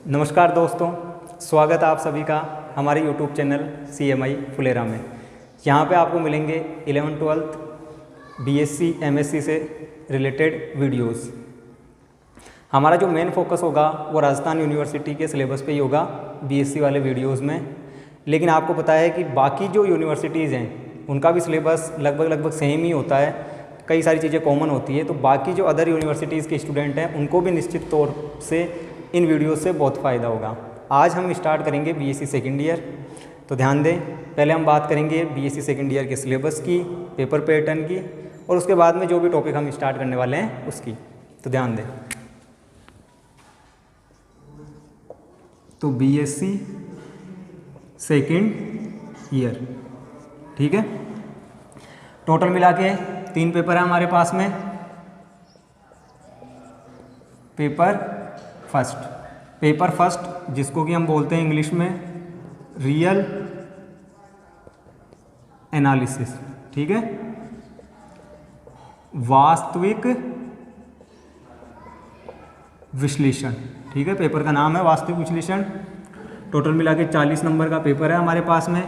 नमस्कार दोस्तों, स्वागत है आप सभी का हमारे YouTube चैनल CMI फुलेरा में। यहाँ पे आपको मिलेंगे 11th-12th BSc MSc से रिलेटेड वीडियोस। हमारा जो मेन फोकस होगा वो राजस्थान यूनिवर्सिटी के सिलेबस पे ही होगा BSc वाले वीडियोस में। लेकिन आपको पता है कि बाकी जो यूनिवर्सिटीज़ हैं उनका भी सिलेबस लगभग सेम ही होता है, कई सारी चीज़ें कॉमन होती है। तो बाकी जो अदर यूनिवर्सिटीज़ के स्टूडेंट हैं उनको भी निश्चित तौर से इन वीडियो से बहुत फ़ायदा होगा। आज हम स्टार्ट करेंगे BSc सेकेंड ईयर। तो ध्यान दें, पहले हम बात करेंगे BSc सेकेंड ईयर के सिलेबस की, पेपर पैटर्न की, और उसके बाद में जो भी टॉपिक हम स्टार्ट करने वाले हैं उसकी। तो ध्यान दें, तो BSc सेकेंड ईयर, ठीक है। टोटल मिला के 3 पेपर है हमारे पास में। पेपर फर्स्ट जिसको कि हम बोलते हैं इंग्लिश में रियल एनालिसिस, ठीक है, वास्तविक विश्लेषण, ठीक है। पेपर का नाम है वास्तविक विश्लेषण। टोटल मिला के 40 नंबर का पेपर है हमारे पास में,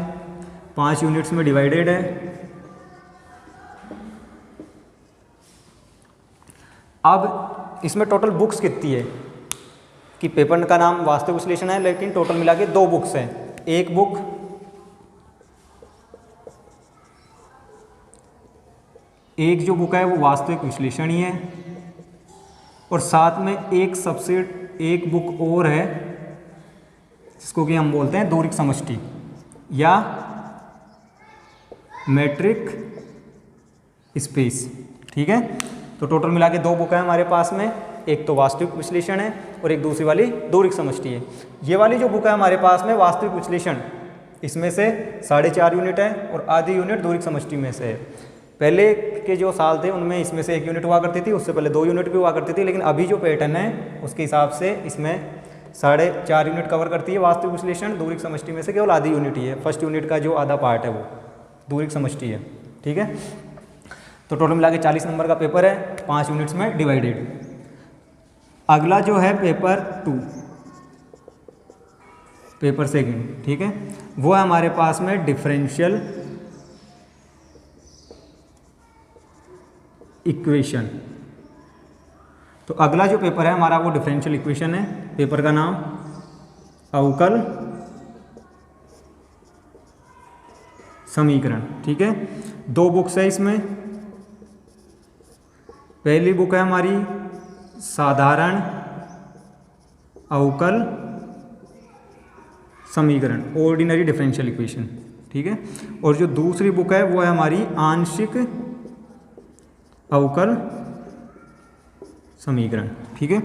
5 यूनिट्स में डिवाइडेड है। अब इसमें टोटल बुक्स कितनी है कि पेपर का नाम वास्तविक विश्लेषण है, लेकिन टोटल मिला के 2 बुक्स हैं। एक जो बुक है वो वास्तविक विश्लेषण ही है, और साथ में एक बुक और है जिसको कि हम बोलते हैं दोहरीक समष्टि या मैट्रिक स्पेस, ठीक है। तो टोटल मिला के 2 बुक है हमारे पास में, एक तो वास्तविक विश्लेषण है और एक दूसरी वाली दोहरीक समष्टि है। ये वाली जो बुक है हमारे पास में वास्तविक विश्लेषण, इसमें से 4.5 यूनिट है और आधी यूनिट दोहरीक समष्टि में से है। पहले के जो साल थे उनमें इसमें से 1 यूनिट हुआ करती थी, उससे पहले 2 यूनिट भी हुआ करती थी, लेकिन अभी जो पैटर्न है उसके हिसाब से इसमें 4.5 यूनिट कवर करती है वास्तविक विश्लेषण। दोहरीक समष्टि में से केवल आधी यूनिट ही है, फर्स्ट यूनिट का जो आधा पार्ट है वो दोहरीक समष्टि है, ठीक है। तो टोटल मिला के 40 नंबर का पेपर है, 5 यूनिट्स में डिवाइडेड। अगला जो है पेपर 2, पेपर सेकंड, ठीक है, वो है हमारे पास में डिफरेंशियल इक्वेशन। तो अगला जो पेपर है हमारा वो डिफरेंशियल इक्वेशन है। पेपर का नाम अवकल समीकरण, ठीक है। 2 बुक्स है इसमें। पहली बुक है हमारी साधारण अवकल समीकरण, ऑर्डिनरी डिफरेंशियल इक्वेशन, ठीक है। और जो दूसरी बुक है वो है हमारी आंशिक अवकल समीकरण, ठीक है।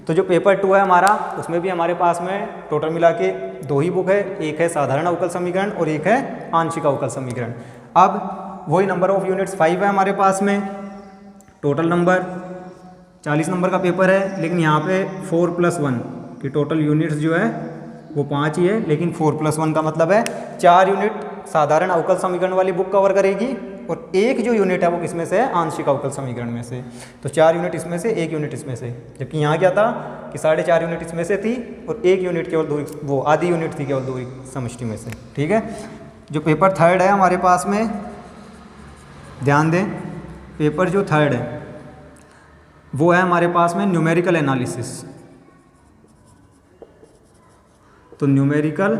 तो जो पेपर 2 है हमारा, उसमें भी हमारे पास में टोटल मिला के 2 ही बुक है, एक है साधारण अवकल समीकरण और एक है आंशिक अवकल समीकरण। अब वही नंबर ऑफ यूनिट्स 5 है हमारे पास में। टोटल नंबर 40 नंबर का पेपर है, लेकिन यहाँ पे 4+1 की टोटल यूनिट्स जो है वो 5 ही है, लेकिन 4+1 का मतलब है 4 यूनिट साधारण अवकल समीकरण वाली बुक कवर करेगी और एक जो यूनिट है वो किसमें से है, आंशिक अवकल समीकरण में से। तो 4 यूनिट इसमें से, 1 यूनिट इसमें से, जबकि यहाँ क्या था कि 4.5 यूनिट इसमें से थी और 1 यूनिट केवल दोहरीक, वो आधी यूनिट थी केवल दोहरीक समष्टि में से, ठीक है। जो पेपर 3 है हमारे पास में, ध्यान दें, पेपर जो 3 है वो है हमारे पास में न्यूमेरिकल एनालिसिस। तो न्यूमेरिकल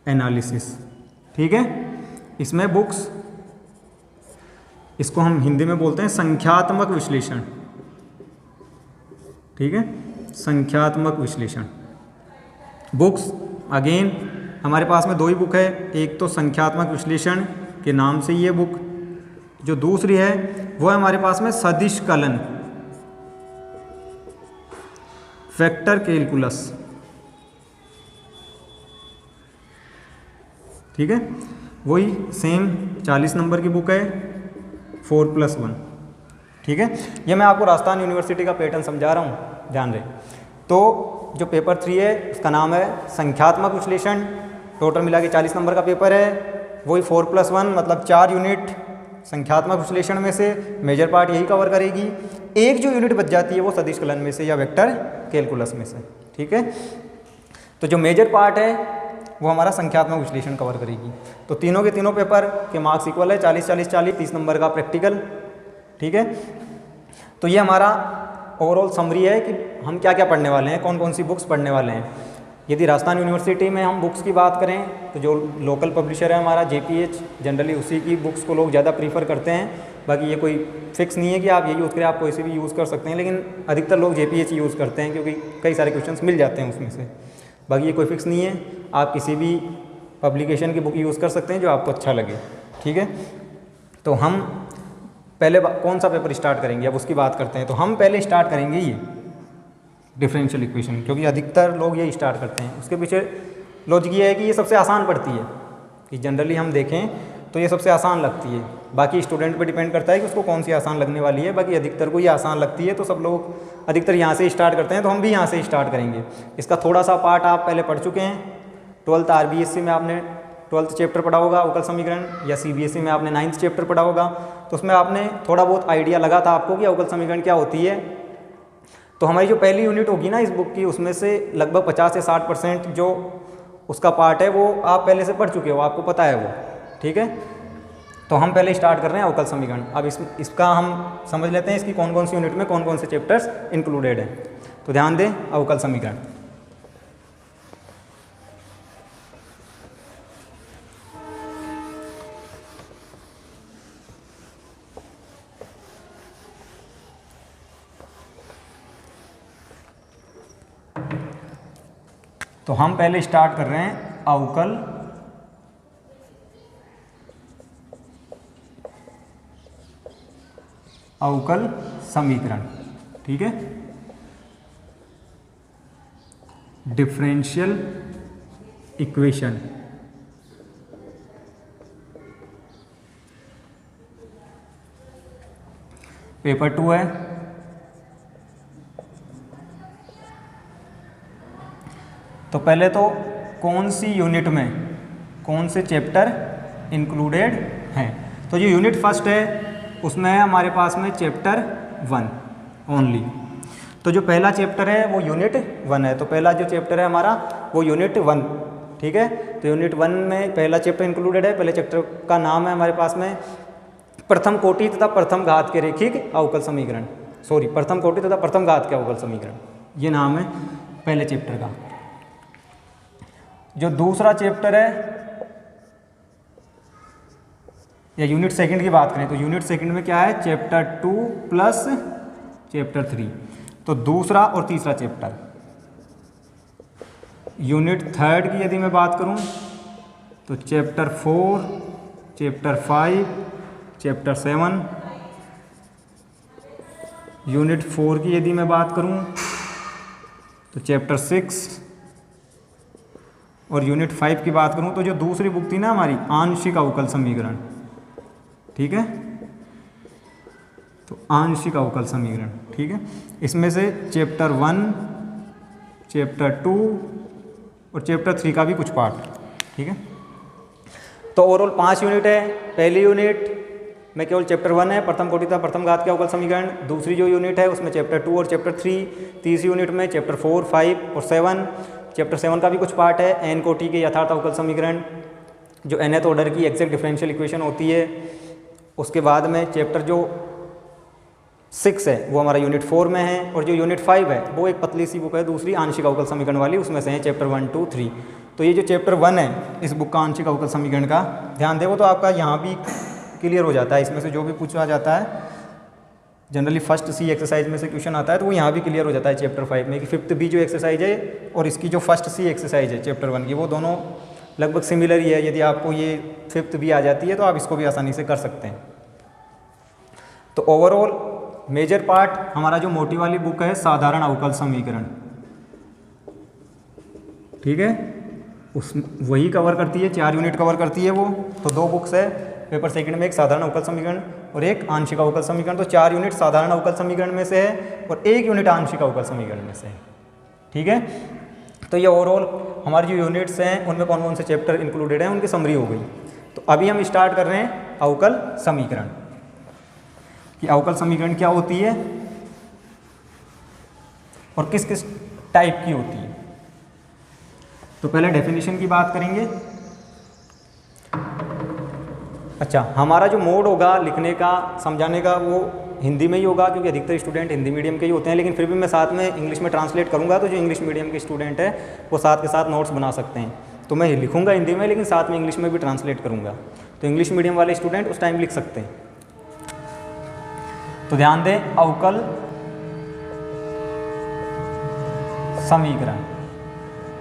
एनालिसिस, ठीक है। इसमें बुक्स, इसको हम हिंदी में बोलते हैं संख्यात्मक विश्लेषण, ठीक है, संख्यात्मक विश्लेषण। बुक्स अगेन हमारे पास में 2 ही बुक है, एक तो संख्यात्मक विश्लेषण के नाम से ये बुक, जो दूसरी है वो है हमारे पास में सदिश कलन, वेक्टर कैलकुलस, ठीक है। वही सेम 40 नंबर की बुक है, 4+1, ठीक है। ये मैं आपको राजस्थान यूनिवर्सिटी का पैटर्न समझा रहा हूँ, ध्यान रहे। तो जो पेपर 3 है उसका नाम है संख्यात्मक विश्लेषण। टोटल मिला के 40 नंबर का पेपर है, वही 4+1 मतलब 4 यूनिट संख्यात्मक विश्लेषण में से मेजर पार्ट यही कवर करेगी। एक जो यूनिट बच जाती है वो सदिश कलन में से या वेक्टर कैलकुलस में से। ठीक है, तो जो मेजर पार्ट है वो हमारा संख्यात्मक विश्लेषण कवर करेगी। तो तीनों के तीनों पेपर के मार्क्स इक्वल है, 40-40-40, 30 नंबर का प्रैक्टिकल। ठीक है, तो ये हमारा ओवरऑल समरी है कि हम क्या क्या पढ़ने वाले हैं, कौन कौन सी बुक्स पढ़ने वाले हैं। यदि राजस्थान यूनिवर्सिटी में हम बुक्स की बात करें तो जो लोकल पब्लिशर है हमारा JPH, जनरली उसी की बुक्स को लोग ज़्यादा प्रीफर करते हैं। बाकी ये कोई फिक्स नहीं है कि आप ये यूज़ करें, आप कोई से भी यूज़ कर सकते हैं, लेकिन अधिकतर लोग JPH यूज़ करते हैं क्योंकि कई सारे क्वेश्चंस मिल जाते हैं उसमें से। बाकी ये कोई फिक्स नहीं है, आप किसी भी पब्लिकेशन की बुक यूज़ कर सकते हैं जो आपको अच्छा लगे। ठीक है, तो हम पहले कौन सा पेपर स्टार्ट करेंगे, अब उसकी बात करते हैं। तो हम पहले स्टार्ट करेंगे ये डिफरेंशियल इक्वेशन, क्योंकि अधिकतर लोग ये स्टार्ट करते हैं। उसके पीछे लॉजिक ये है कि ये सबसे आसान पड़ती है, कि जनरली हम देखें तो ये सबसे आसान लगती है। बाकी स्टूडेंट पे डिपेंड करता है कि उसको कौन सी आसान लगने वाली है। बाकी अधिकतर को ये आसान लगती है, तो सब लोग अधिकतर यहाँ से स्टार्ट करते हैं, तो हम भी यहाँ से स्टार्ट करेंगे। इसका थोड़ा सा पार्ट आप पहले पढ़ चुके हैं। 12th RBSC में आपने 12th चैप्टर पढ़ा होगा अवकल समीकरण, या CBSE में आपने 9th चैप्टर पढ़ा होगा। तो उसमें आपने थोड़ा बहुत आइडिया लगा था आपको कि अवकल समीकरण क्या होती है। तो हमारी जो पहली यूनिट होगी ना इस बुक की, उसमें से लगभग 50 से 60% जो उसका पार्ट है वो आप पहले से पढ़ चुके हो, आपको पता है वो। ठीक है, तो हम पहले स्टार्ट कर रहे हैं अवकल समीकरण। अब इसका हम समझ लेते हैं इसकी कौन कौन सी यूनिट में कौन कौन से चैप्टर्स इंक्लूडेड हैं। तो ध्यान दें, अवकल समीकरण। तो हम पहले स्टार्ट कर रहे हैं अवकल समीकरण। ठीक है, डिफरेंशियल इक्वेशन। पेपर 2 है। तो पहले तो कौन सी यूनिट में कौन से चैप्टर इंक्लूडेड हैं। तो जो यूनिट फर्स्ट है उसमें है हमारे पास में चैप्टर 1 ओनली। तो जो पहला चैप्टर है वो यूनिट 1 है। तो पहला जो चैप्टर है हमारा वो यूनिट 1। ठीक है, तो यूनिट 1 में पहला चैप्टर इंक्लूडेड है। पहले चैप्टर का नाम है हमारे पास में प्रथम कोटि तथा प्रथम घात के रेखिक अवकल समीकरण। प्रथम कोटि तथा प्रथम घात के अवकल समीकरण, ये नाम है पहले चैप्टर का। जो दूसरा चैप्टर है, या यूनिट सेकंड की बात करें तो यूनिट सेकंड में क्या है, चैप्टर 2 प्लस चैप्टर 3। तो दूसरा और तीसरा चैप्टर। यूनिट थर्ड की यदि मैं बात करूं तो चैप्टर 4, चैप्टर 5, चैप्टर 7। यूनिट 4 की यदि मैं बात करूं तो चैप्टर 6, और यूनिट 5 की बात करूं तो जो दूसरी बुक थी ना हमारी आंशिक अवकल समीकरण। ठीक है, तो आंशिक अवकल समीकरण। ठीक है, इसमें से चैप्टर 1, चैप्टर 2 और चैप्टर 3 का भी कुछ पार्ट। ठीक है, तो ओवरऑल 5 यूनिट है। पहली यूनिट में केवल चैप्टर 1 है, प्रथम कोटि तथा प्रथम घात के अवकल समीकरण। दूसरी जो यूनिट है उसमें चैप्टर 2 और चैप्टर 3। तीसरी यूनिट में चैप्टर 4, 5 और 7। चैप्टर 7 का भी कुछ पार्ट है, n कोटि के यथार्थ अवकल समीकरण, जो nth ऑर्डर की एग्जैक्ट डिफरेंशियल इक्वेशन होती है। उसके बाद में चैप्टर जो 6 है वो हमारा यूनिट 4 में है, और जो यूनिट 5 है वो एक पतली सी बुक है दूसरी आंशिक अवकल समीकरण वाली, उसमें से है चैप्टर 1, 2, 3। तो ये जो चैप्टर 1 है इस बुक का आंशिक अवकल समीकरण का, ध्यान दें, वो तो आपका यहाँ भी क्लियर हो जाता है। इसमें से जो भी पूछा जाता है जनरली फर्स्ट सी एक्सरसाइज में से क्वेश्चन आता है, तो वो यहाँ भी क्लियर हो जाता है चैप्टर 5 में कि 5th बी जो एक्सरसाइज है और इसकी जो फर्स्ट सी एक्सरसाइज है चैप्टर 1 की, वो दोनों लगभग सिमिलर ही है। यदि आपको ये 5th बी आ जाती है तो आप इसको भी आसानी से कर सकते हैं। तो ओवरऑल मेजर पार्ट हमारा जो मोटी वाली बुक है साधारण अवकल समीकरण, ठीक है, उस वही कवर करती है, 4 यूनिट कवर करती है वो। तो 2 बुक्स है पेपर सेकंड में, एक साधारण अवकल समीकरण और एक आंशिक अवकल समीकरण। तो 4 यूनिट साधारण अवकल समीकरण में से है और 1 यूनिट आंशिक अवकल समीकरण में से है। ठीक है, तो ये ओवरऑल हमारी जो यूनिट्स हैं उनमें कौन कौन से चैप्टर इंक्लूडेड हैं उनकी समरी हो गई। तो अभी हम स्टार्ट कर रहे हैं अवकल समीकरण कि अवकल समीकरण क्या होती है और किस किस टाइप की होती है। तो पहले डेफिनेशन की बात करेंगे। अच्छा, हमारा जो मोड होगा लिखने का, समझाने का, वो हिंदी में ही होगा क्योंकि अधिकतर स्टूडेंट हिंदी मीडियम के ही होते हैं, लेकिन फिर भी मैं साथ में इंग्लिश में ट्रांसलेट करूँगा, तो जो इंग्लिश मीडियम के स्टूडेंट है वो साथ के साथ नोट्स बना सकते हैं। तो मैं लिखूँगा हिंदी में, लेकिन साथ में इंग्लिश में भी ट्रांसलेट करूँगा, तो इंग्लिश मीडियम वाले स्टूडेंट उस टाइम लिख सकते हैं। तो ध्यान दें, अवकल समीकरण,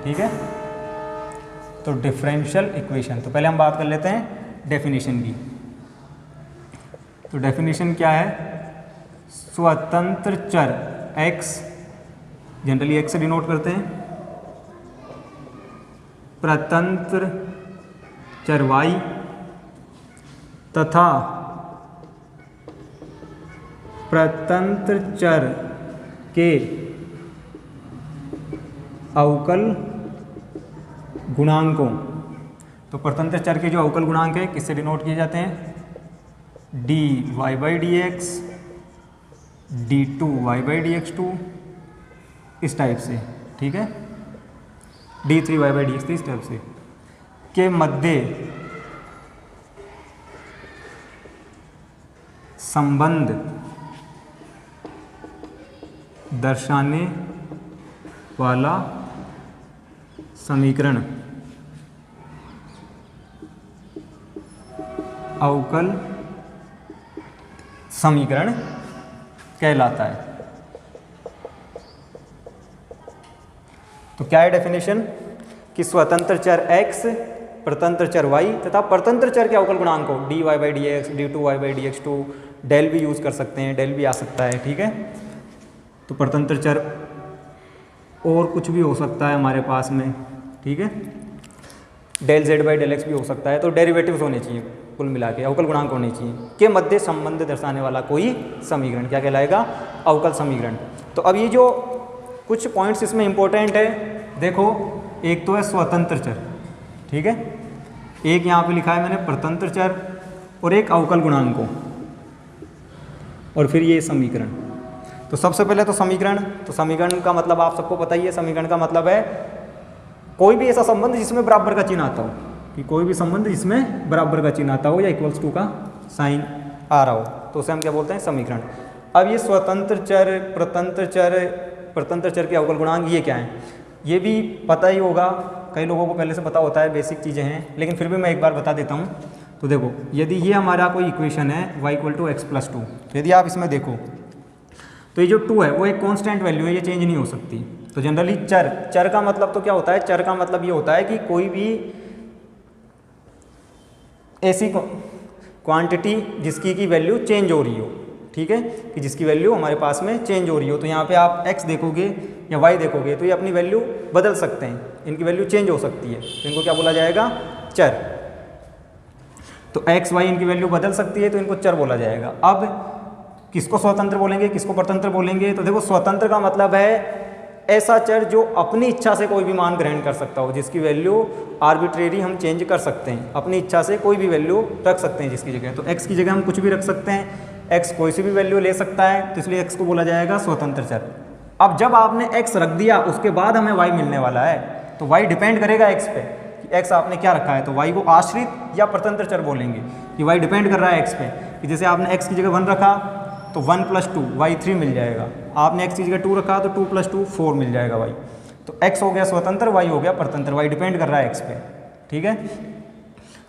ठीक है। तो डिफरेंशियल इक्वेशन, तो पहले हम बात कर लेते हैं डेफिनेशन की। तो डेफिनेशन क्या है? स्वतंत्र चर x, जनरली x से डिनोट करते हैं, प्रतंत्र चर y तथा प्रतंत्र चर के अवकल गुणांकों। तो प्रतंत्र चर के जो अवकल गुणांक है किससे डिनोट किए जाते हैं? dy/dx, d2y/dx2, इस टाइप से, ठीक है, d3y/dx3, इस टाइप से, के मध्य संबंध दर्शाने वाला समीकरण अवकल समीकरण कहलाता है। तो क्या है डेफिनेशन? कि स्वतंत्र चर x, प्रतंत्र चर y तथा परतंत्र चर के अवकल गुणांक को dy/dx, d2y/dx2, डेल भी यूज़ कर सकते हैं, डेल भी आ सकता है, ठीक है। तो परतंत्र चर और कुछ भी हो सकता है हमारे पास में, ठीक है, डेल z/डेल x भी हो सकता है। तो डेरिवेटिव्स होने चाहिए, कुल मिला के अवकल गुणांक होने चाहिए, के मध्य संबंध दर्शाने वाला कोई समीकरण क्या कहलाएगा? अवकल समीकरण। तो अब ये जो कुछ पॉइंट्स इसमें इंपॉर्टेंट है, देखो, एक तो है स्वतंत्र चर, ठीक है, एक यहाँ पे लिखा है मैंने प्रतंत्र चर, और एक अवकल गुणांकों, और फिर ये समीकरण। तो सबसे पहले तो समीकरण, तो समीकरण का मतलब आप सबको पता ही है। समीकरण का मतलब है कोई भी ऐसा संबंध जिसमें बराबर का चिन्ह आता हो, कि कोई भी संबंध जिसमें बराबर का चिन्ह आता हो या इक्वल्स टू का साइन आ रहा हो, तो उसे हम क्या बोलते हैं? समीकरण। अब ये स्वतंत्र चर, प्रतंत्र चर, प्रतंत्र चर के अवकल गुणांक, ये क्या है? ये भी पता ही होगा, कई लोगों को पहले से पता होता है, बेसिक चीज़ें हैं, लेकिन फिर भी मैं एक बार बता देता हूँ। तो देखो, यदि ये हमारा कोई इक्वेशन है y=x+2, यदि आप इसमें देखो तो ये जो 2 है वो एक कांस्टेंट वैल्यू है, ये चेंज नहीं हो सकती। तो जनरली चर का मतलब तो क्या होता है? चर का मतलब ये होता है कि कोई भी ऐसी क्वांटिटी जिसकी की वैल्यू चेंज हो रही हो, ठीक है, कि जिसकी वैल्यू हमारे पास में चेंज हो रही हो। तो यहाँ पे आप x देखोगे या y देखोगे तो ये अपनी वैल्यू बदल सकते हैं, इनकी वैल्यू चेंज हो सकती है, तो इनको क्या बोला जाएगा? चर। तो x y इनकी वैल्यू बदल सकती है, तो इनको चर बोला जाएगा। अब किसको स्वतंत्र बोलेंगे, किसको परतंत्र बोलेंगे? तो देखो, स्वतंत्र का मतलब है ऐसा चर जो अपनी इच्छा से कोई भी मान ग्रहण कर सकता हो, जिसकी वैल्यू आर्बिट्रेरी हम चेंज कर सकते हैं, अपनी इच्छा से कोई भी वैल्यू रख सकते हैं जिसकी जगह। तो x की जगह हम कुछ भी रख सकते हैं, x कोई सी भी वैल्यू ले सकता है, तो इसलिए x को बोला जाएगा स्वतंत्र चर। अब जब आपने x रख दिया, उसके बाद हमें y मिलने वाला है, तो y डिपेंड करेगा x पे, कि x आपने क्या रखा है। तो y को आश्रित या परतंत्र चर बोलेंगे, कि y डिपेंड कर रहा है x पे, कि जैसे आपने x की जगह 1 रखा तो 1 + 2 y 3 मिल जाएगा, आपने x की जगह 2 रखा तो 2 + 2 4 मिल जाएगा y। तो x हो गया स्वतंत्र, y हो गया परतंत्र, y डिपेंड कर रहा है x पे, ठीक है।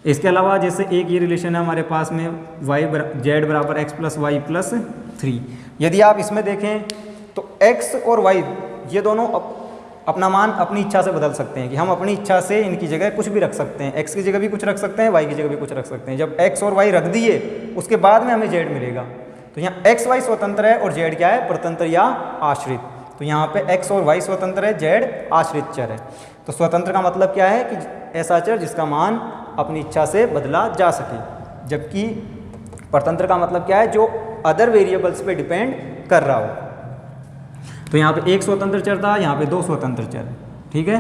इसके अलावा जैसे एक ये रिलेशन है हमारे पास में z = x + y + 3। यदि आप इसमें देखें तो x और y ये दोनों अपना मान अपनी इच्छा से बदल सकते हैं, कि हम अपनी इच्छा से इनकी जगह कुछ भी रख सकते हैं, x की जगह भी कुछ रख सकते हैं, y की जगह भी कुछ रख सकते हैं। जब x और y रख दिए उसके बाद में हमें z मिलेगा। तो यहाँ x y स्वतंत्र है और z क्या है? परतंत्र या आश्रित। तो यहाँ पे x और y स्वतंत्र है, z आश्रित चर है। तो स्वतंत्र का मतलब क्या है? कि ऐसा चर जिसका मान अपनी इच्छा से बदला जा सके। जबकि परतंत्र का मतलब क्या है? जो अदर वेरिएबल्स पे डिपेंड कर रहा हो। तो यहाँ पे एक स्वतंत्र चर था, यहाँ पे 2 स्वतंत्र चर, ठीक है।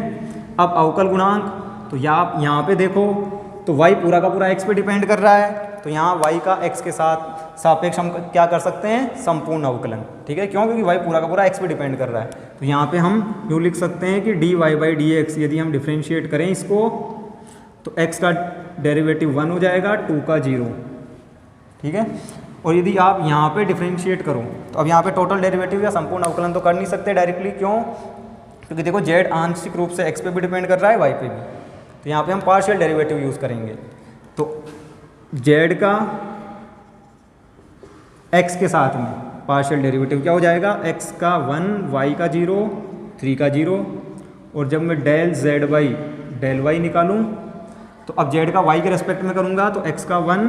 अब अवकल गुणांक, तो यहाँ पे देखो तो y पूरा का पूरा x पे डिपेंड कर रहा है, तो यहाँ y का x के साथ सापेक्ष हम क्या कर सकते हैं, संपूर्ण अवकलन। ठीक है, क्यों? क्योंकि y पूरा का पूरा x पे डिपेंड कर रहा है। तो यहाँ पे हम यूँ लिख सकते हैं कि dy/dx यदि हम डिफ्रेंशिएट करें इसको तो x का डेरिवेटिव 1 हो जाएगा, 2 का 0। ठीक है, और यदि आप यहाँ पे डिफ्रेंशिएट करो तो अब यहाँ पे टोटल डेरिवेटिव या संपूर्ण अवकलन तो कर नहीं सकते डायरेक्टली। क्यों? क्योंकि देखो z आंशिक रूप से x पे भी डिपेंड कर रहा है, y पे भी। तो यहाँ पे हम पार्शियल डेरिवेटिव यूज़ करेंगे। तो z का x के साथ में पार्शियल डेरिवेटिव क्या हो जाएगा, x का 1, y का 0, 3 का 0। और जब मैं डेल y निकालूँ तो अब z का y के रेस्पेक्ट में करूँगा तो x का 1,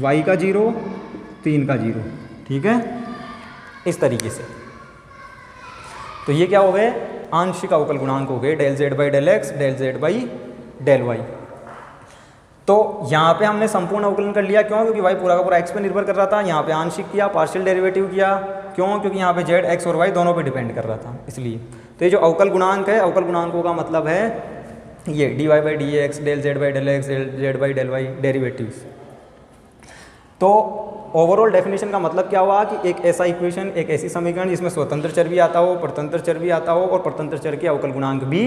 y का 0, 3 का 0। ठीक है, इस तरीके से। तो ये क्या हो गए, आंशिक अवकल गुणांक हो गए, डेल z/x, डेल z/y। तो यहाँ पे हमने संपूर्ण अवकलन कर लिया। क्यों? क्योंकि y पूरा का पूरा x पे निर्भर कर रहा था। यहाँ पे आंशिक किया, पार्शियल डेरिवेटिव किया। क्यों? क्योंकि यहाँ पे z, x और y दोनों पे डिपेंड कर रहा था, इसलिए। तो ये जो अवकल गुणांक है, अवकल गुणांकों का मतलब है ये dy/dx, del z/x, del z/y derivatives. तो ओवरऑल डेफिनेशन का मतलब क्या हुआ कि एक ऐसा इक्वेशन, एक ऐसी समीकरण जिसमें स्वतंत्र चर भी आता हो, परतंत्र चर भी आता हो और परतंत्र चर के अवकल गुणांक भी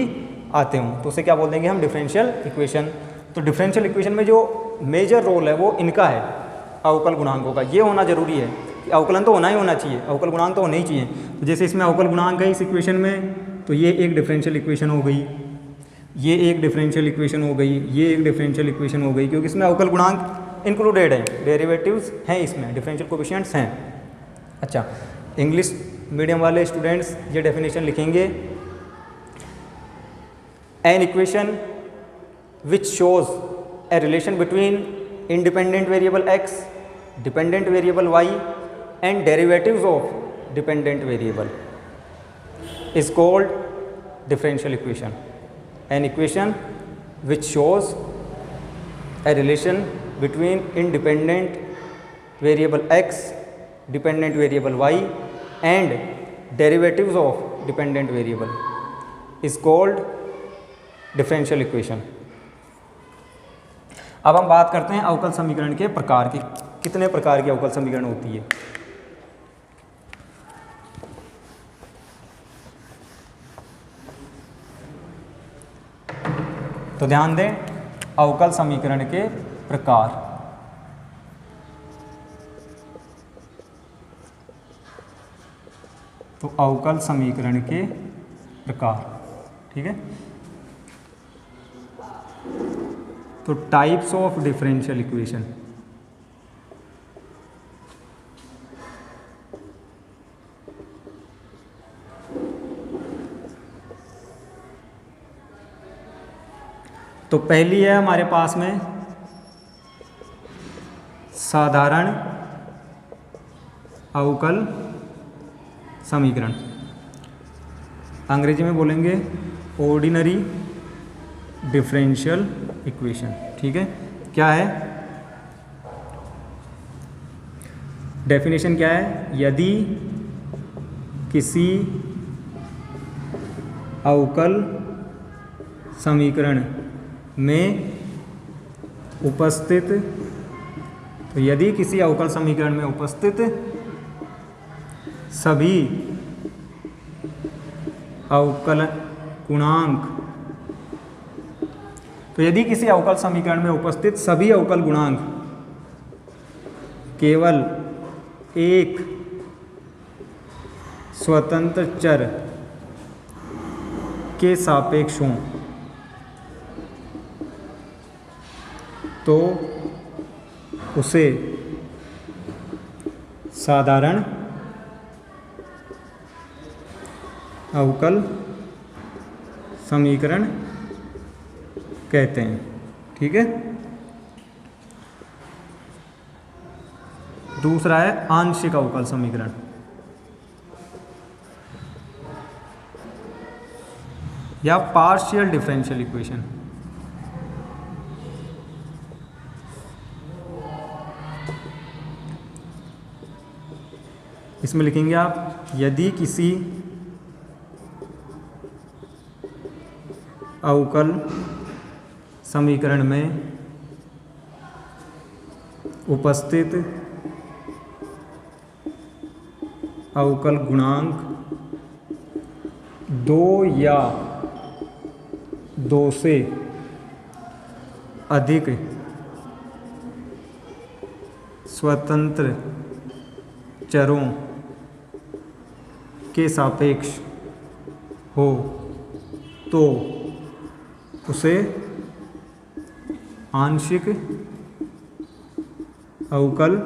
आते हों, तो उसे क्या बोल देंगे हम, डिफरेंशियल इक्वेशन। तो डिफरेंशियल इक्वेशन में जो मेजर रोल है वो इनका है, अवकल गुणांकों का। ये होना जरूरी है कि अवकलन तो होना ही होना चाहिए, अवकल गुणांक तो होने ही चाहिए। तो जैसे इसमें अवकल गुणांक है इस इक्वेशन में, तो ये एक डिफरेंशियल इक्वेशन हो गई, ये एक डिफरेंशियल इक्वेशन हो गई, ये एक डिफरेंशियल इक्वेशन हो गई, क्योंकि इसमें अवकल गुणांक इंक्लूडेड है, डेरिवेटिव्स हैं इसमें, डिफरेंशियल कोएफिशिएंट्स हैं। अच्छा, इंग्लिश मीडियम वाले स्टूडेंट्स ये डेफिनेशन लिखेंगे, an equation which shows a relation between independent variable x, dependent variable y and derivatives of dependent variable is called differential equation. An equation which shows a relation between independent variable x, dependent variable y and derivatives of dependent variable is called differential equation। अब हम बात करते हैं अवकल समीकरण के प्रकार की, कितने प्रकार की अवकल समीकरण होती है। तो ध्यान दें, अवकल समीकरण के प्रकार। तो अवकल समीकरण के प्रकार, ठीक है। तो टाइप्स ऑफ डिफरेंशियल इक्वेशन, तो पहली है हमारे पास में साधारण अवकल समीकरण, अंग्रेजी में बोलेंगे ऑर्डिनरी डिफरेंशियल इक्वेशन। ठीक है, क्या है डेफिनेशन, क्या है, यदि किसी अवकल समीकरण में उपस्थित, तो यदि किसी अवकल समीकरण में उपस्थित सभी अवकल गुणांक, तो यदि किसी अवकल समीकरण में उपस्थित सभी अवकल गुणांक केवल एक स्वतंत्र चर के सापेक्ष हों तो उसे साधारण अवकल समीकरण कहते हैं। ठीक है, दूसरा है आंशिक अवकल समीकरण, या पार्शियल डिफरेंशियल इक्वेशन। इसमें लिखेंगे आप, यदि किसी अवकल समीकरण में उपस्थित अवकल गुणांक 2 या 2 से अधिक स्वतंत्र चरों के सापेक्ष हो तो उसे आंशिक अवकल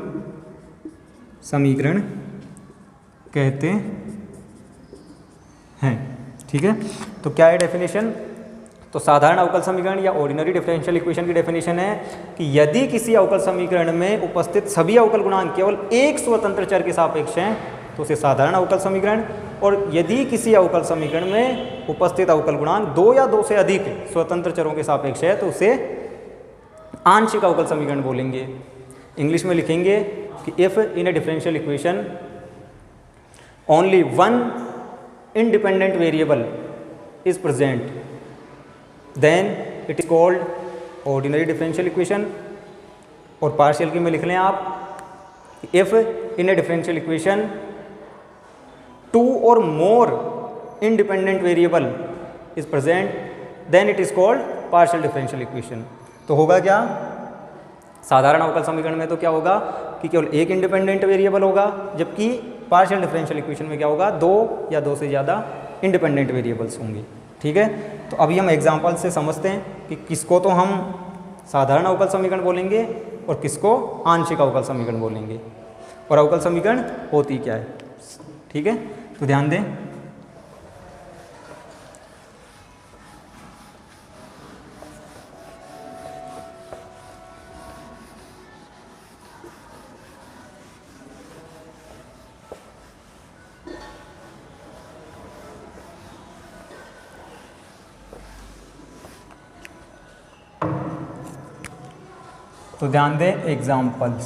समीकरण कहते हैं। ठीक है, तो क्या है डेफिनेशन? तो साधारण अवकल समीकरण या ऑर्डिनरी डिफरेंशियल इक्वेशन की डेफिनेशन है कि यदि किसी अवकल समीकरण में उपस्थित सभी अवकल गुणांक केवल एक स्वतंत्र चर के सापेक्ष हैं तो उसे साधारण अवकल समीकरण, और यदि किसी अवकल समीकरण में उपस्थित अवकल गुणांक 2 या 2 से अधिक स्वतंत्र चरों के सापेक्ष है तो उसे आंशिक अवकल समीकरण बोलेंगे। इंग्लिश में लिखेंगे कि if in a differential equation only one independent variable is present then it is called ordinary differential equation. और पार्शियल की में लिख लें आप, if in a differential equation 2 or more independent variable is present then it is called partial differential equation। तो होगा क्या? साधारण अवकल समीकरण में तो क्या होगा कि केवल एक इंडिपेंडेंट वेरिएबल होगा, जबकि पार्शियल डिफरेंशियल इक्वेशन में क्या होगा? 2 या 2 से ज़्यादा इंडिपेंडेंट वेरिएबल्स होंगे। ठीक है, तो अभी हम एग्जांपल से समझते हैं कि किसको तो हम साधारण अवकल समीकरण बोलेंगे और किसको आंशिक अवकल समीकरण बोलेंगे, और अवकल समीकरण होती क्या है। ठीक है, तो ध्यान दें। तो ध्यान दें एग्जाम्पल्स।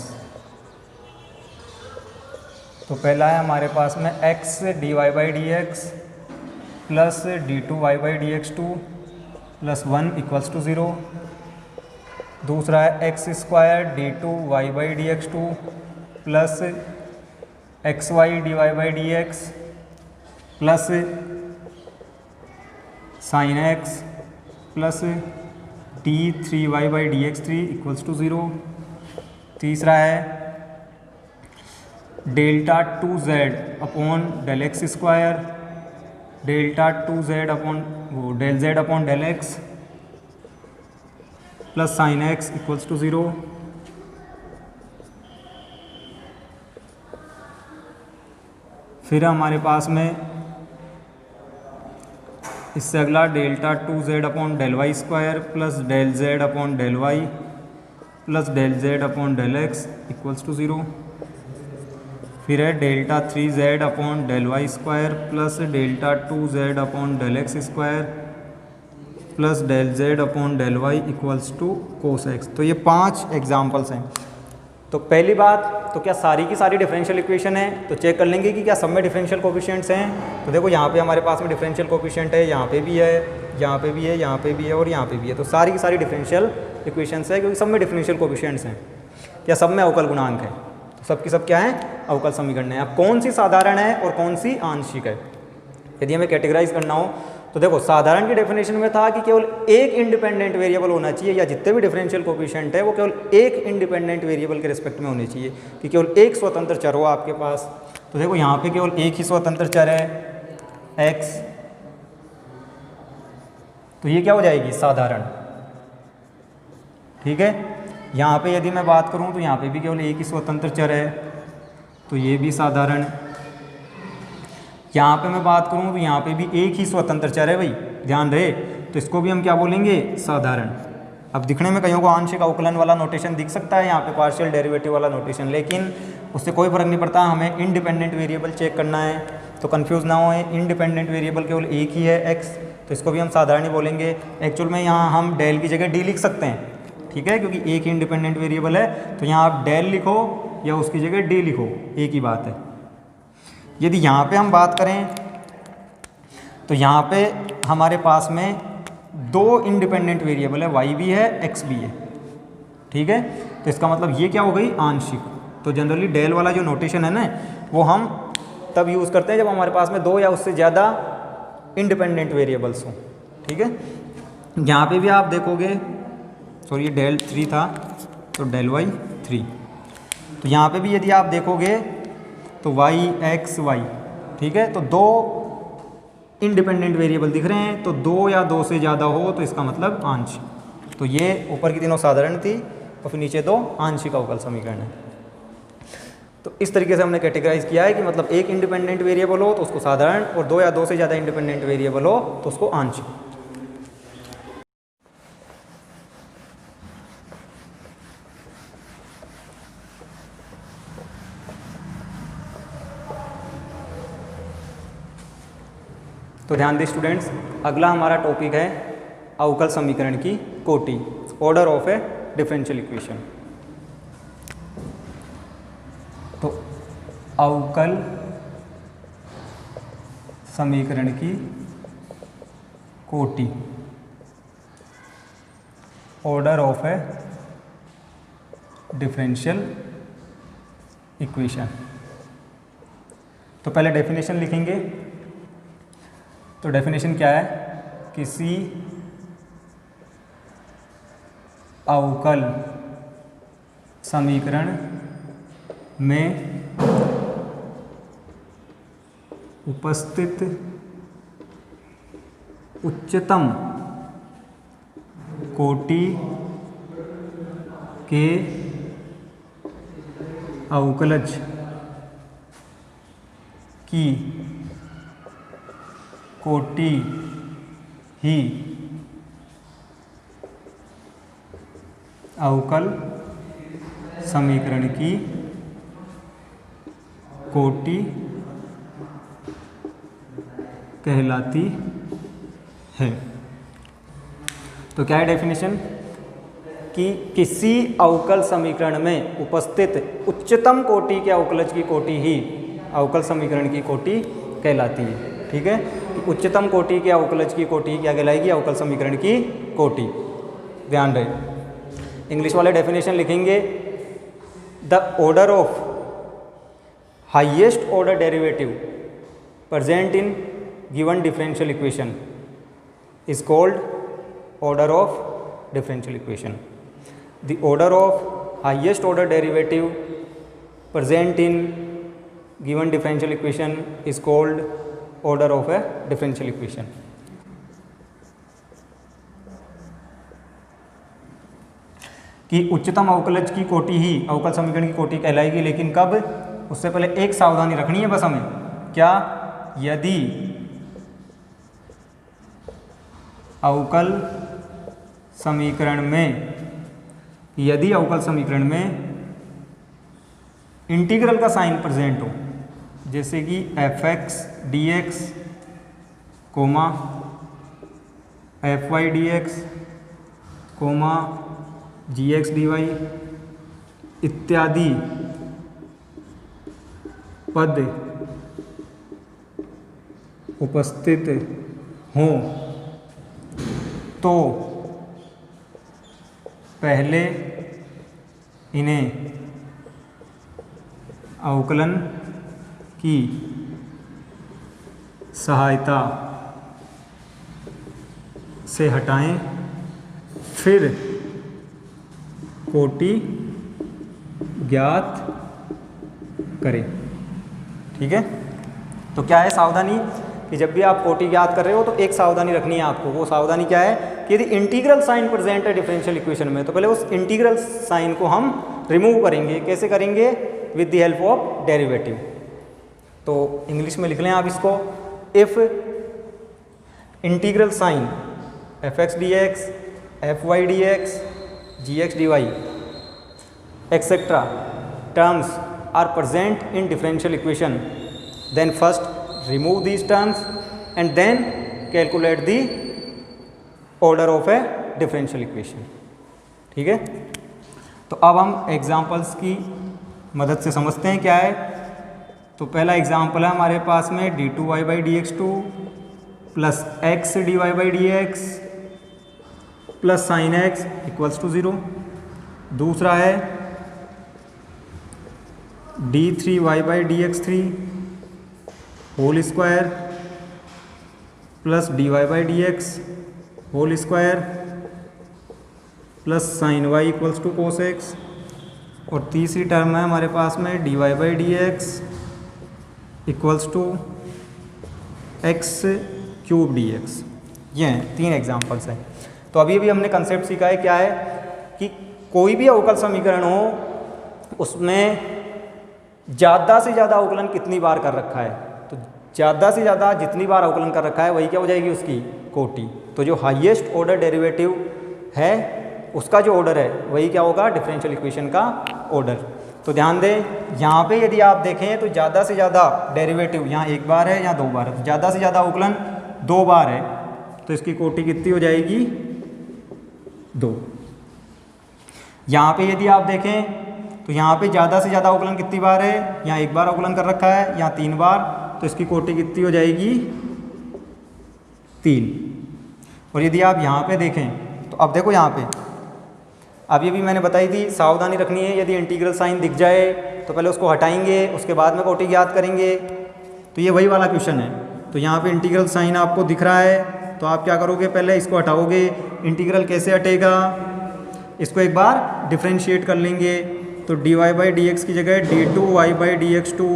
तो पहला है हमारे पास में x dy/dx plus d2y/dx2 plus 1 equals to 0। दूसरा है x² d2y/dx2 plus xy dy/dx plus sin x plus d3y/dx3 equals to 0। तीसरा है delta 2z upon del x square, delta 2z upon del z upon del x plus sine x equals to 0। फिर हमारे पास में इससे अगला delta 2z upon del y square plus del z upon del y plus del z upon del x equals to 0। फिर है delta 3z upon del y square plus delta 2z upon del x square plus del z upon del y equals to cos x. तो ये 5 examples हैं। तो पहली बात, तो क्या सारी की सारी डिफरेंशियल इक्वेशन है? तो चेक कर लेंगे कि क्या सब में डिफरेंशियल कोफिशिएंट्स हैं। तो देखो यहाँ पे हमारे पास में डिफरेंशियल कोफिशिएंट है, यहाँ पे भी है, यहाँ पे भी है, यहाँ पे भी है और यहाँ पे भी है। तो सारी की सारी डिफरेंशियल इक्वेशंस है क्योंकि सब में डिफरेंशियल कोफिशिएंट्स हैं। क्या सब में अवकल गुणांक है? तो सब की सब क्या है? अवकल समीकरण है। अब कौन सी साधारण है और कौन सी आंशिक है? यदि हमें कैटेगराइज करना हो तो देखो साधारण की डेफिनेशन में था कि केवल एक इंडिपेंडेंट वेरिएबल होना चाहिए, या जितने भी डिफरेंशियल कोफिशिएंट है वो केवल एक इंडिपेंडेंट वेरिएबल के रिस्पेक्ट में होने चाहिए, कि केवल एक स्वतंत्र चर हो आपके पास। तो देखो यहाँ पे केवल एक ही स्वतंत्र चर है x, तो ये क्या हो जाएगी? साधारण। ठीक है, यहाँ पे यदि मैं बात करूँ तो यहाँ पे भी केवल एक ही स्वतंत्र चर है, तो ये भी साधारण। यहाँ पे मैं बात करूँ तो यहाँ पे भी एक ही स्वतंत्र चर है भाई, ध्यान रहे, तो इसको भी हम क्या बोलेंगे? साधारण। अब दिखने में कईयों को आंशिक अवकलन वाला नोटेशन दिख सकता है, यहाँ पे पार्शियल डेरिवेटिव वाला नोटेशन, लेकिन उससे कोई फर्क नहीं पड़ता। हमें इंडिपेंडेंट वेरिएबल चेक करना है, तो कंफ्यूज ना हो। इंडिपेंडेंट वेरिएबल केवल एक ही है x, तो इसको भी हम साधारण ही बोलेंगे। एक्चुअल में यहाँ हम डेल की जगह d लिख सकते हैं, ठीक है, क्योंकि एक ही इंडिपेंडेंट वेरिएबल है। तो यहाँ आप डेल लिखो या उसकी जगह d लिखो, एक ही बात है। यदि यहाँ पे हम बात करें तो यहाँ पे हमारे पास में 2 इंडिपेंडेंट वेरिएबल है, y भी है x भी है। ठीक है, तो इसका मतलब ये क्या हो गई, आंशिक। तो जनरली डेल वाला जो नोटेशन है ना, वो हम तब यूज़ करते हैं जब हमारे पास में 2 या उससे ज़्यादा इंडिपेंडेंट वेरिएबल्स हों। ठीक है, यहाँ पे भी आप देखोगे, सॉरी ये डेल 3 था तो डेल वाई 3, तो यहाँ पे भी यदि आप देखोगे तो वाई एक्स वाई, ठीक है, तो 2 इंडिपेंडेंट वेरिएबल दिख रहे हैं, तो 2 या 2 से ज़्यादा हो तो इसका मतलब आंशिक। तो ये ऊपर की तीनों साधारण थी और फिर नीचे 2 आंशिक अवकल समीकरण है। तो इस तरीके से हमने कैटेगराइज किया है कि मतलब एक इंडिपेंडेंट वेरिएबल हो तो उसको साधारण, और 2 या 2 से ज़्यादा इंडिपेंडेंट वेरिएबल हो तो उसको आंशिक। तो ध्यान दें स्टूडेंट्स, अगला हमारा टॉपिक है अवकल समीकरण की कोटि, order of A differential equation. तो अवकल समीकरण की कोटि, order of A differential equation. तो पहले डेफिनेशन लिखेंगे। तो डेफिनेशन क्या है, किसी अवकल समीकरण में उपस्थित उच्चतम कोटि के अवकलज की कोटि ही अवकल समीकरण की कोटि कहलाती है। तो क्या है डेफिनेशन, कि किसी अवकल समीकरण में उपस्थित उच्चतम कोटि के अवकलज की कोटि ही अवकल समीकरण की कोटि कहलाती है। ठीक है, उच्चतम कोटि के अवकलज की कोटि क्या कहलाएगी, अवकल समीकरण की कोटि। ध्यान रहे, इंग्लिश वाले डेफिनेशन लिखेंगे, the order of highest order derivative present in given differential equation is called order of differential equation. The order of highest order derivative present in given differential equation is called order of A differential equation. कि उच्चतम अवकलज की कोटि ही अवकल समीकरण की कोटि कहलाएगी, लेकिन कब, उससे पहले एक सावधानी रखनी है बस हमें, क्या, यदि अवकल समीकरण में इंटीग्रल का साइन प्रेजेंट हो, जैसे कि fx dx, comma fy dx, comma gx dy इत्यादि पद उपस्थित हों, तो पहले इन्हें अवकलन की सहायता से हटाएं, फिर कोटि ज्ञात करें। ठीक है, तो क्या है सावधानी, कि जब भी आप कोटि ज्ञात कर रहे हो तो एक सावधानी रखनी है आपको। वो सावधानी क्या है कि यदि इंटीग्रल साइन प्रेजेंट है डिफरेंशियल इक्वेशन में, तो पहले उस इंटीग्रल साइन को हम रिमूव करेंगे। कैसे करेंगे, with the help of derivative. तो इंग्लिश में लिख लें आप इसको, if integral sign fx dx, fy dx, gx dy etc. terms are present in differential equation, then first remove these terms and then calculate the order of a differential equation. ठीक है, तो अब हम एग्जाम्पल्स की मदद से समझते हैं क्या है। तो पहला एग्जाम्पल है हमारे पास में d2y/dx2 plus x dy/dx plus sine x equals to 0। दूसरा है d3y/dx3 whole square plus dy/dx whole square plus sin y equals to cos x, और तीसरी टर्म है हमारे पास में dy/dx equals to x³ dx। ये हैं 3 एग्जाम्पल्स हैं। तो अभी हमने कंसेप्ट सीखा है, क्या है कि कोई भी अवकल समीकरण हो उसमें ज़्यादा से ज़्यादा अवकलन कितनी बार कर रखा है, तो ज़्यादा से ज़्यादा जितनी बार अवकलन कर रखा है वही क्या हो जाएगी उसकी कोटि। तो जो हाईएस्ट ऑर्डर डेरिवेटिव है उसका जो ऑर्डर है वही क्या होगा, डिफरेंशियल इक्वेशन का ऑर्डर। तो ध्यान दें, यहाँ पे यदि आप देखें तो ज़्यादा से ज़्यादा डेरिवेटिव यहाँ एक बार है, यहाँ 2 बार है, तो ज़्यादा से ज़्यादा अवकलन 2 बार है, तो इसकी कोटि कितनी हो जाएगी 2। यहाँ पे यदि आप देखें तो यहाँ पे ज़्यादा से ज़्यादा अवकलन कितनी बार है, यहाँ 1 बार अवकलन कर रखा है, यहाँ 3 बार, तो इसकी कोटि कितनी हो जाएगी 3। और यदि आप यहाँ पे देखें तो अब देखो यहाँ पे अब ये भी मैंने बताई थी, सावधानी रखनी है, यदि इंटीग्रल साइन दिख जाए तो पहले उसको हटाएंगे, उसके बाद में कोटि ज्ञात करेंगे। तो ये वही वाला क्वेश्चन है। तो यहाँ पे इंटीग्रल साइन आपको दिख रहा है, तो आप क्या करोगे, पहले इसको हटाओगे। इंटीग्रल कैसे हटेगा, इसको एक बार डिफ्रेंशिएट कर लेंगे, तो dy/dx की जगह d2y/dx2,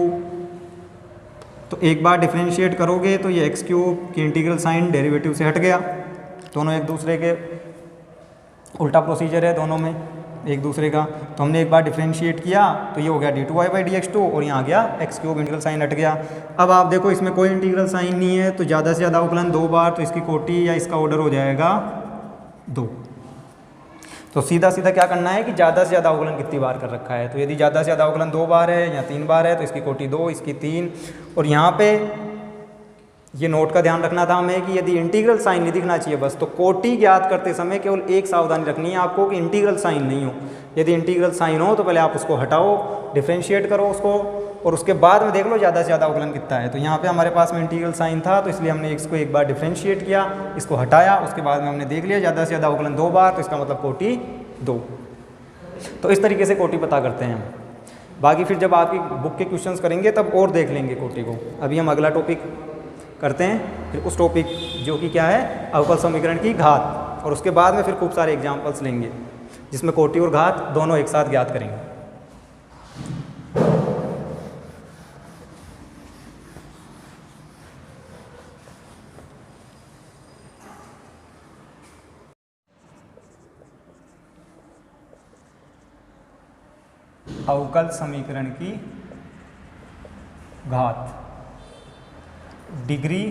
तो एक बार डिफ्रेंशिएट करोगे तो ये x³ की इंटीग्रल साइन डेरिवेटिव से हट गया। दोनों एक दूसरे के उल्टा प्रोसीजर है दोनों में एक दूसरे का। तो हमने एक बार डिफ्रेंशिएट किया तो ये हो गया d2y/dx2 और यहाँ आ गया x³ इंटीग्रल साइन हट गया। अब आप देखो इसमें कोई इंटीग्रल साइन नहीं है, तो ज़्यादा से ज़्यादा अवकलन 2 बार, तो इसकी कोटि या इसका ऑर्डर हो जाएगा 2। तो सीधा सीधा क्या करना है कि ज़्यादा से ज़्यादा अवकलन कितनी बार कर रखा है। तो यदि ज़्यादा से ज़्यादा अवकलन 2 बार है या 3 बार है तो इसकी कोटि 2, इसकी 3। और यहाँ पे ये नोट का ध्यान रखना था हमें कि यदि इंटीग्रल साइन नहीं दिखना चाहिए बस, तो कोटि ज्ञात करते समय केवल एक सावधानी रखनी है आपको कि इंटीग्रल साइन नहीं हो। यदि इंटीग्रल साइन हो तो पहले आप उसको हटाओ, डिफ्रेंशिएट करो उसको, और उसके बाद में देख लो ज़्यादा से ज़्यादा अवकलन कितना है। तो यहाँ पे हमारे पास में इंटीग्रल साइन था, तो इसलिए हमने इसको एक बार डिफ्रेंशिएट किया, इसको हटाया, उसके बाद में हमने देख लिया ज़्यादा से ज़्यादा अवकलन 2 बार, तो इसका मतलब कोटि 2। तो इस तरीके से कोटि पता करते हैं हम। बाकी फिर जब आपकी बुक के क्वेश्चंस करेंगे तब और देख लेंगे कोटि को। अभी हम अगला टॉपिक करते हैं, फिर उस टॉपिक जो कि क्या है, अवकल समीकरण की घात, और उसके बाद में फिर खूब सारे एग्जाम्पल्स लेंगे जिसमें कोटि और घात दोनों एक साथ ज्ञात करेंगे। अवकल समीकरण की घात, degree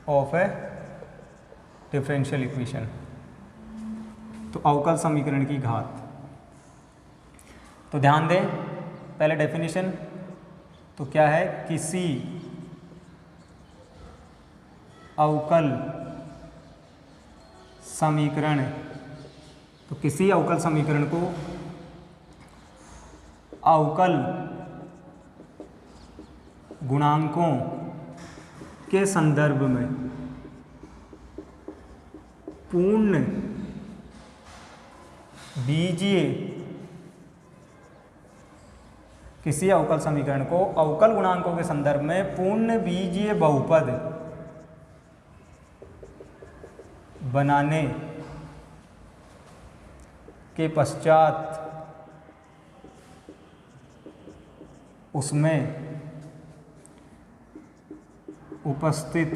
of A differential equation. तो अवकल समीकरण की घात, तो ध्यान दें पहले डेफिनेशन तो क्या है, किसी अवकल समीकरण, तो किसी अवकल समीकरण को अवकल गुणांकों के संदर्भ में पूर्ण बीजीय, किसी अवकल समीकरण को अवकल गुणांकों के संदर्भ में पूर्ण बीजीय बहुपद बनाने के पश्चात उसमें उपस्थित,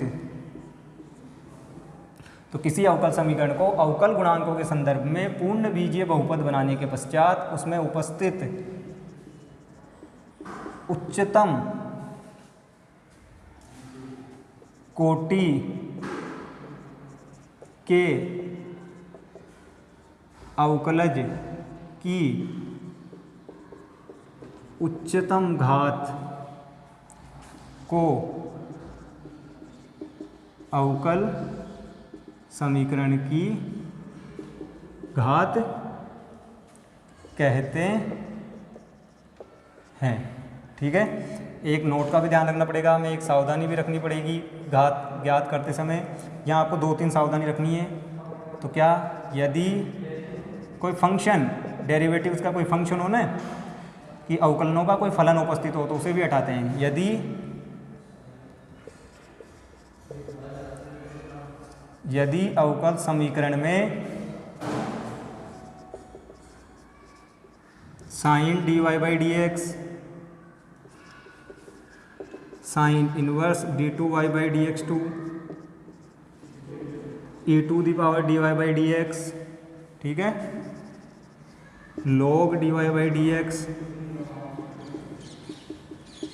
तो किसी अवकल समीकरण को अवकल गुणांकों के संदर्भ में पूर्ण बीजीय बहुपद बनाने के पश्चात उसमें उपस्थित उच्चतम कोटि के अवकलज की उच्चतम घात को अवकल समीकरण की घात कहते हैं। ठीक है, एक नोट का भी ध्यान रखना पड़ेगा हमें, एक सावधानी भी रखनी पड़ेगी घात ज्ञात करते समय। यहाँ आपको 2-3 सावधानी रखनी है। तो क्या, यदि कोई फंक्शन डेरिवेटिव्स का कोई फंक्शन हो ना कि अवकलनों का कोई फलन उपस्थित हो तो उसे भी हटाते हैं। यदि अवकल समीकरण में sine dy by D x, sine inverse d2y by D x two, e to the power dy by D x, ठीक है, log dy by D x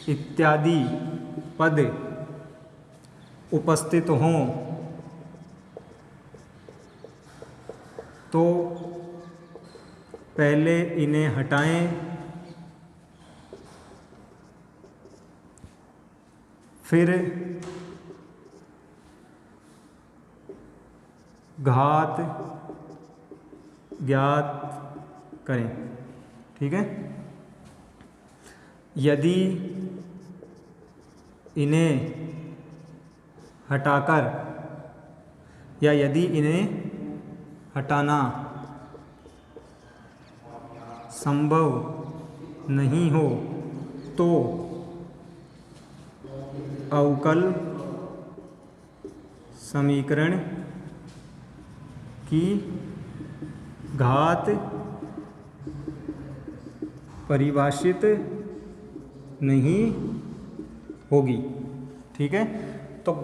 इत्यादि पद उपस्थित हों तो पहले इन्हें हटाएं, फिर घात ज्ञात करें, ठीक है। यदि इन्हें हटाकर या यदि इन्हें हटाना संभव नहीं हो तो अवकल समीकरण की घात परिभाषित नहीं होगी, ठीक है। तो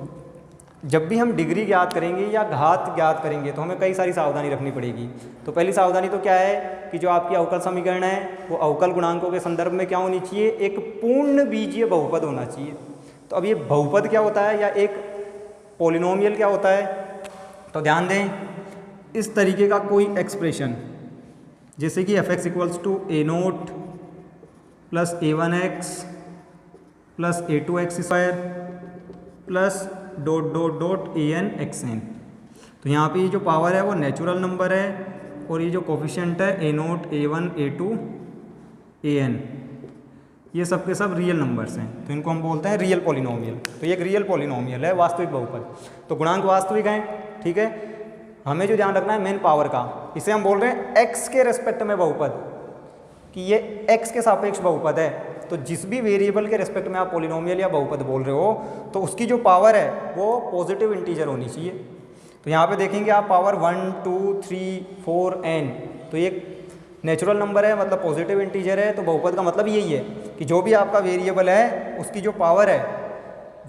जब भी हम डिग्री ज्ञात करेंगे या घात ज्ञात करेंगे तो हमें कई सारी सावधानी रखनी पड़ेगी। तो पहली सावधानी तो क्या है कि जो आपकी अवकल समीकरण है वो अवकल गुणांकों के संदर्भ में क्या होनी चाहिए, एक पूर्ण बीजीय बहुपद होना चाहिए। तो अब ये बहुपद क्या होता है या एक पॉलिनोमियल क्या होता है, तो ध्यान दें, इस तरीके का कोई एक्सप्रेशन जैसे कि f x equals to a naught plus a one x plus a two x square plus dot dot dot a n x n. तो यहाँ पे ये जो पावर है वो नेचुरल नंबर है और ये जो कोफिशिएंट है A not A one A two A N, ये सब के सब रियल नंबर्स हैं, तो इनको हम बोलते हैं रियल पॉलिनोमियल। तो ये एक रियल पॉलिनोमियल है, वास्तविक बहुपद। तो गुणांक वास्तविक हैं, ठीक है। हमें जो ध्यान रखना है मेन पावर का, इसे हम बोल रहे हैं एक्स के रेस्पेक्ट में बहुपद, कि ये एक्स के सापेक्ष बहुपद है। तो जिस भी वेरिएबल के रेस्पेक्ट में आप पॉलिनोमियल या बहुपद बोल रहे हो तो उसकी जो पावर है वो पॉजिटिव इंटीजर होनी चाहिए। तो यहाँ पे देखेंगे आप पावर 1 2 3 4 n, तो ये नेचुरल नंबर है, मतलब पॉजिटिव इंटीजर है। तो बहुपद का मतलब यही है कि जो भी आपका वेरिएबल है उसकी जो पावर है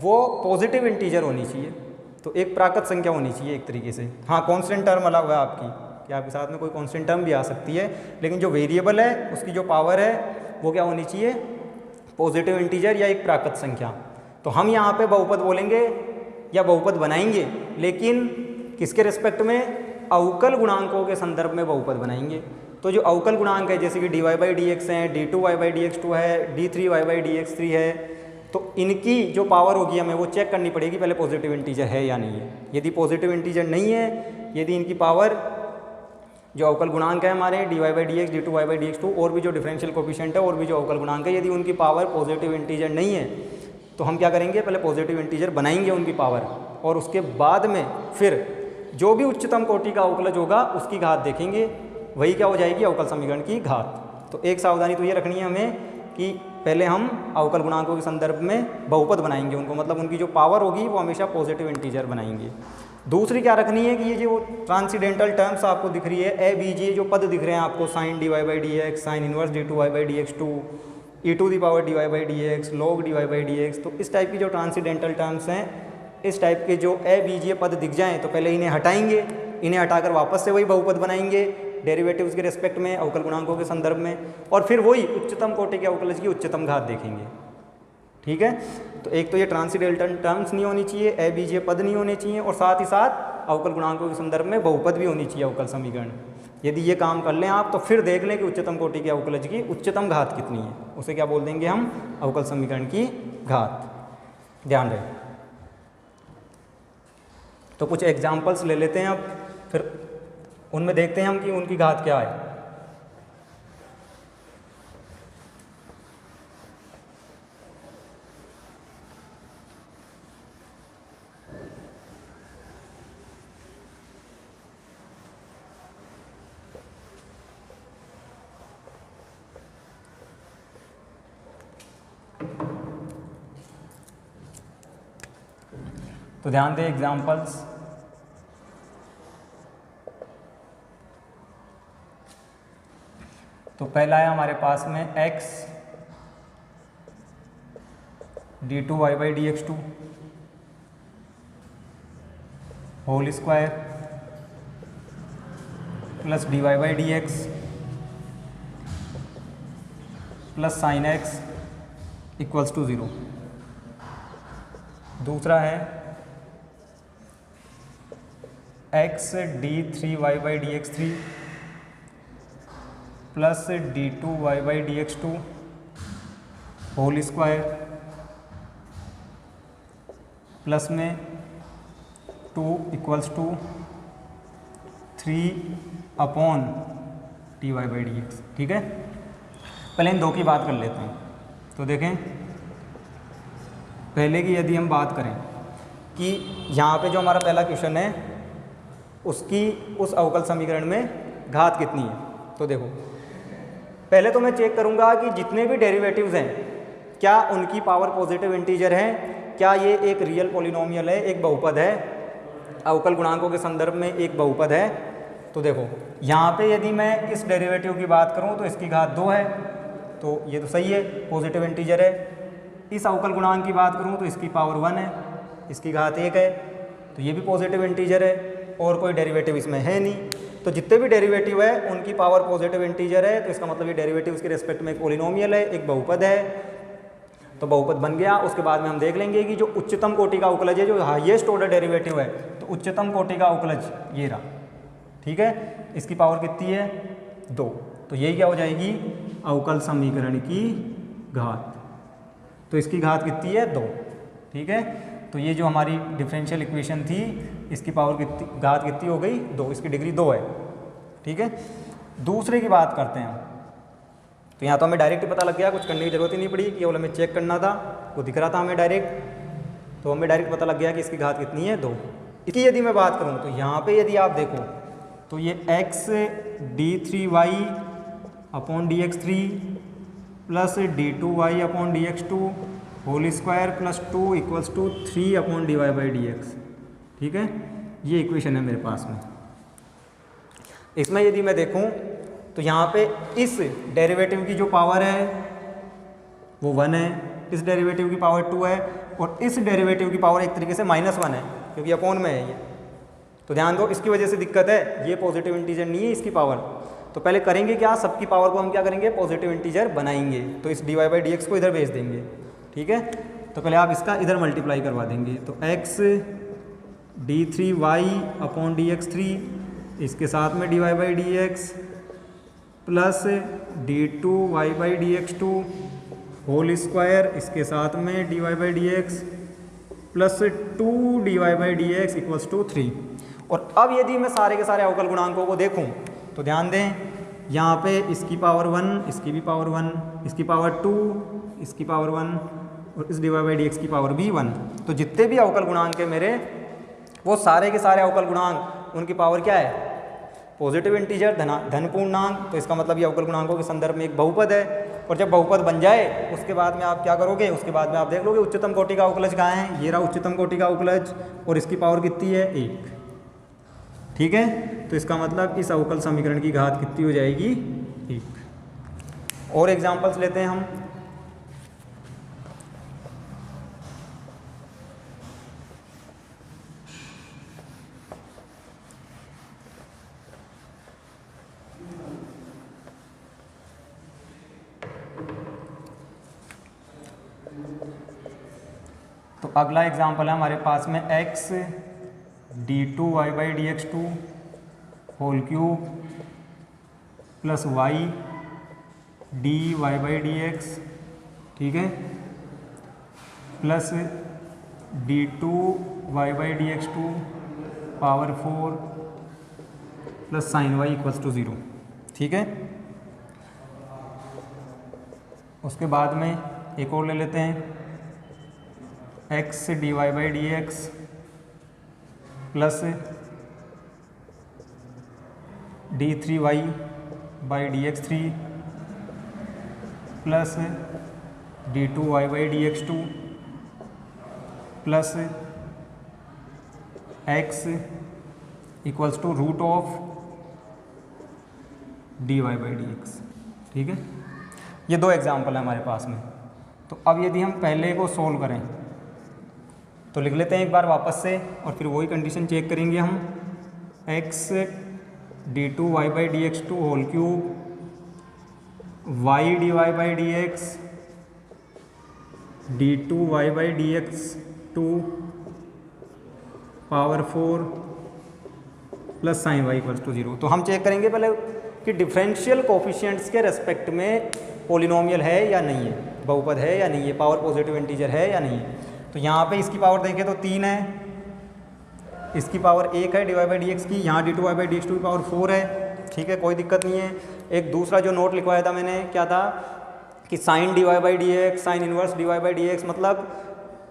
वो पॉजिटिव इंटीजर होनी चाहिए। तो एक प्राकृत संख्या होनी चाहिए एक तरीके से। हाँ, कांस्टेंट टर्म अलग हुआ आपकी, कि आपके साथ में कोई कांस्टेंट टर्म भी आ सकती है, लेकिन जो वेरिएबल है उसकी जो पावर है वो क्या होनी चाहिए, पॉजिटिव इंटीजर या एक प्राकृत संख्या। तो हम यहाँ पे बहुपद बोलेंगे या बहुपद बनाएंगे, लेकिन किसके रेस्पेक्ट में, अवकल गुणांकों के संदर्भ में बहुपद बनाएंगे। तो जो अवकल गुणांक है जैसे कि dy बाई डी एक्स है, d2y by D x to है, d3y by D x three है, तो इनकी जो पावर होगी हमें वो चेक करनी पड़ेगी पहले पॉजिटिव इंटीजर है या नहीं है। यदि पॉजिटिव इंटीजर नहीं है, यदि इनकी पावर जो अवकल गुणांक है हमारे dy by D x, d2y by D x two और भी जो डिफरेंशियल कोफिशिएंट है और भी जो अवकल गुणांक है, यदि उनकी पावर पॉजिटिव इंटीजर नहीं है तो हम क्या करेंगे, पहले पॉजिटिव इंटीजर बनाएंगे उनकी पावर, और उसके बाद में फिर जो भी उच्चतम कोटि का अवकलज होगा उसकी घात देखेंगे, वही क्या हो जाएगी, अवकल समीकरण की घात। तो एक सावधानी तो ये रखनी है हमें कि पहले हम अवकल गुणांकों के संदर्भ में बहुपद बनाएंगे उनको, मतलब उनकी जो पावर होगी वो हमेशा पॉजिटिव इंटीजर बनाएंगे। दूसरी क्या रखनी है कि ये जो ट्रांसीडेंटल टर्म्स आपको दिख रही है, ए बी जी जो पद दिख रहे हैं आपको, sine dy by D x, sine inverse d2y by D x two, e to the power dy by D x, log dy by D x. तो इस टाइप की जो ट्रांसीडेंटल टर्म्स हैं, इस टाइप के जो ए बी जी पद दिख जाएँ तो पहले इन्हें हटाएंगे, इन्हें हटाकर वापस से वही बहुपद बनाएंगे डेरिवेटिव्स के रेस्पेक्ट में, अवकल गुणांकों के संदर्भ में, और फिर वही उच्चतम कोटि के अवकलज की उच्चतम घात देखेंगे, ठीक है। तो एक तो ये ट्रांसीडेंटल टर्म्स नहीं होनी चाहिए, ए बीजीय पद नहीं होने चाहिए, और साथ ही साथ अवकल गुणांकों के संदर्भ में बहुपद भी होनी चाहिए अवकल समीकरण। यदि ये काम कर लें आप तो फिर देख लें कि उच्चतम कोटि के अवकलज की उच्चतम घात कितनी है, उसे क्या बोल देंगे हम, अवकल समीकरण की घात। ध्यान रहे। तो कुछ एग्जाम्पल्स ले लेते हैं अब, फिर उनमें देखते हैं हम कि उनकी घात क्या है। तो ध्यान दें एग्जाम्पल्स। तो पहला है हमारे पास में x d2y by dx2 whole square plus dy by dx plus sine x equals to 0। दूसरा है x d3y by dx3 plus d2y by dx2 whole square plus में 2 equals to 3 upon dy by dx। ठीक है, पहले इन दो की बात कर लेते हैं। तो देखें, पहले की यदि हम बात करें कि यहाँ पे जो हमारा पहला क्वेश्चन है उसकी उस अवकल समीकरण में घात कितनी है। तो देखो, पहले तो मैं चेक करूँगा कि जितने भी डेरिवेटिव्स हैं क्या उनकी पावर पॉजिटिव इंटीजर है, क्या ये एक रियल पॉलिनोमियल है, एक बहुपद है, अवकल गुणांकों के संदर्भ में एक बहुपद है। तो देखो यहाँ पे यदि मैं इस डेरिवेटिव की बात करूँ तो इसकी घात 2 है, तो ये तो सही है, पॉजिटिव इंटीजर है। इस अवकल गुणांक की बात करूँ तो इसकी पावर 1 है, इसकी घात 1 है, तो ये भी पॉजिटिव इंटीजर है और कोई डेरिवेटिव इसमें है नहीं। तो जितने भी डेरिवेटिव है उनकी पावर पॉजिटिव इंटीजर है, तो इसका मतलब ये डेरिवेटिव उसके रिस्पेक्ट में एक पॉलिनोमियल है, एक बहुपद है। तो बहुपद बन गया। उसके बाद में हम देख लेंगे कि जो उच्चतम कोटि का अवकलज है, जो हाईएस्ट ऑर्डर डेरिवेटिव है, तो उच्चतम कोटि का अवकलज ये रहा। ठीक है, इसकी पावर कितनी है 2, तो यही क्या हो जाएगी अवकल समीकरण की घात। तो इसकी घात कितनी है 2। ठीक है, तो ये जो हमारी डिफरेंशियल इक्वेशन थी इसकी पावर कितनी, घात कितनी हो गई 2, इसकी डिग्री 2 है। ठीक है, दूसरे की बात करते हैं। तो यहाँ तो हमें डायरेक्ट पता लग गया, कुछ करने की जरूरत ही नहीं पड़ी, केवल हमें चेक करना था, वो दिख रहा था हमें डायरेक्ट, तो हमें डायरेक्ट पता लग गया कि इसकी घात कितनी है 2। इसकी यदि मैं बात करूँ तो यहाँ पे यदि आप देखो तो ये x d3y upon dx3 plus d2y upon dx2 whole square plus 2 equals to 3 upon dy by dx। ठीक है, ये इक्वेशन है मेरे पास में। इसमें यदि मैं देखूं तो यहाँ पे इस डेरिवेटिव की जो पावर है वो 1 है, इस डेरिवेटिव की पावर 2 है और इस डेरिवेटिव की पावर एक तरीके से -1 है क्योंकि अपॉन में है ये। तो ध्यान दो, इसकी वजह से दिक्कत है, ये पॉजिटिव इंटीजर नहीं है इसकी पावर। तो पहले करेंगे क्या, सबकी पावर को हम क्या करेंगे पॉजिटिव इंटीजर बनाएंगे, तो इस dy बाई dx को इधर भेज देंगे। ठीक है, तो पहले आप इसका इधर मल्टीप्लाई करवा देंगे, तो x d3y अपॉन dx3 इसके साथ में dy by dx plus d2y by dx2 whole square इसके साथ में dy by dx plus 2 dy by dx equals to 3। और अब यदि मैं सारे के सारे अवकल गुणांकों को देखूं तो ध्यान दें, यहाँ पे इसकी पावर 1, इसकी भी पावर 1, इसकी पावर 2, इसकी पावर 1 और इस dy बाई dx की पावर भी 1। तो जितने भी अवकल गुणांक है मेरे, वो सारे के सारे अवकल गुणांक उनकी पावर क्या है पॉजिटिव इंटीजर, धन पूर्णांक। तो इसका मतलब ये अवकल गुणांकों के संदर्भ में एक बहुपद है। और जब बहुपद बन जाए उसके बाद में आप क्या करोगे, उसके बाद में आप देख लोगे उच्चतम कोटि का अवकलज कहाँ है, ये रहा उच्चतम कोटि का अवकलज और इसकी पावर कितनी है 1। ठीक है, तो इसका मतलब इस अवकल समीकरण की घात कितनी हो जाएगी 1। और एग्जांपल्स लेते हैं हम। तो अगला एग्जांपल है हमारे पास में x d2y by dx2 whole cube plus y dy by dx। ठीक है, plus d2y by dx2 power 4 plus sine y equals to 0। ठीक है, उसके बाद में एक और ले लेते हैं x dy by dx plus d3y by dx3 plus d2y by dx2 plus x equals to root of dy by D x. ठीक है, ये दो एग्जाम्पल है हमारे पास में। तो अब यदि हम पहले को सोल्व करें तो लिख लेते हैं एक बार वापस से, और फिर वही कंडीशन चेक करेंगे हम। X d two Y by D x two whole cube y d Y by D x d two Y by D x two power 4 plus sine y equals to 0। तो हम check करेंगे पहले कि differential coefficients के respect में polynomial है या नहीं है, बहुपद है या नहीं है, पावर पॉजिटिव इंटीजर है या नहीं है। तो यहाँ पे इसकी पावर देखें तो 3 है, इसकी पावर 1 है d Y by D x की, यहाँ d two Y by D x two की पावर 4 है। ठीक है, कोई दिक्कत नहीं है। एक दूसरा जो नोट लिखवाया था मैंने, क्या था कि sine D Y by D x sine inverse d Y by D x, मतलब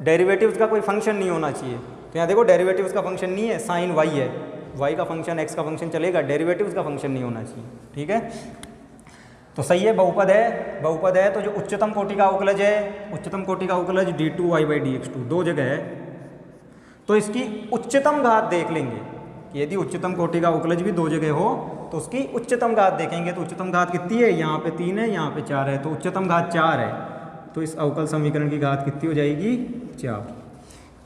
डेरिवेटिव्स का कोई फंक्शन नहीं होना चाहिए। तो यहाँ देखो डेरिवेटिव्स का फंक्शन नहीं है, साइन वाई है, वाई का फंक्शन एक्स का फंक्शन चलेगा, डेरिवेटिव्स का फंक्शन नहीं होना चाहिए। ठीक है, तो सही है, बहुपद है। बहुपद है तो जो उच्चतम कोटि का अवकलज है, उच्चतम कोटि का अवकलज d two Y by D x two, दो जगह है, तो इसकी उच्चतम घात देख लेंगे कि यदि उच्चतम कोटि का अवकलज भी दो जगह हो तो उसकी उच्चतम घात देखेंगे। तो उच्चतम घात कितनी है, यहाँ पे 3 है, यहाँ पे 4 है, तो उच्चतम घात 4 है। तो इस अवकल समीकरण की घात कितनी हो जाएगी, 4।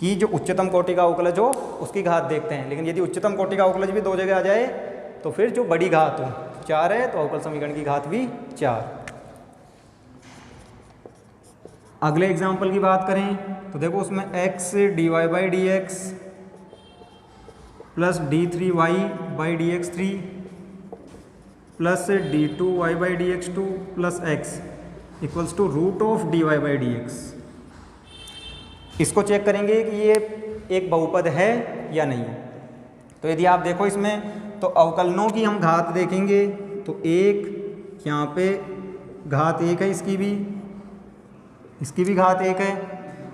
कि जो उच्चतम कोटि का अवकलज हो उसकी घात देखते हैं, लेकिन यदि उच्चतम कोटि का अवकलज भी दो जगह आ जाए तो फिर जो बड़ी घात हो 4 है, तो अवकल समीकरण की घात भी 4। अगले एग्जाम्पल की बात करें तो देखो उसमें x d Y by D x plus d three y by D x three plus d two Y by D x two plus x equals to root of d Y by D x. इसको check करेंगे कि ये एक बहुपद है या नहीं है। तो यदि आप देखो इसमें तो अवकलनों की हम घात देखेंगे तो एक यहाँ पे घात 1 है, इसकी भी घात 1 है,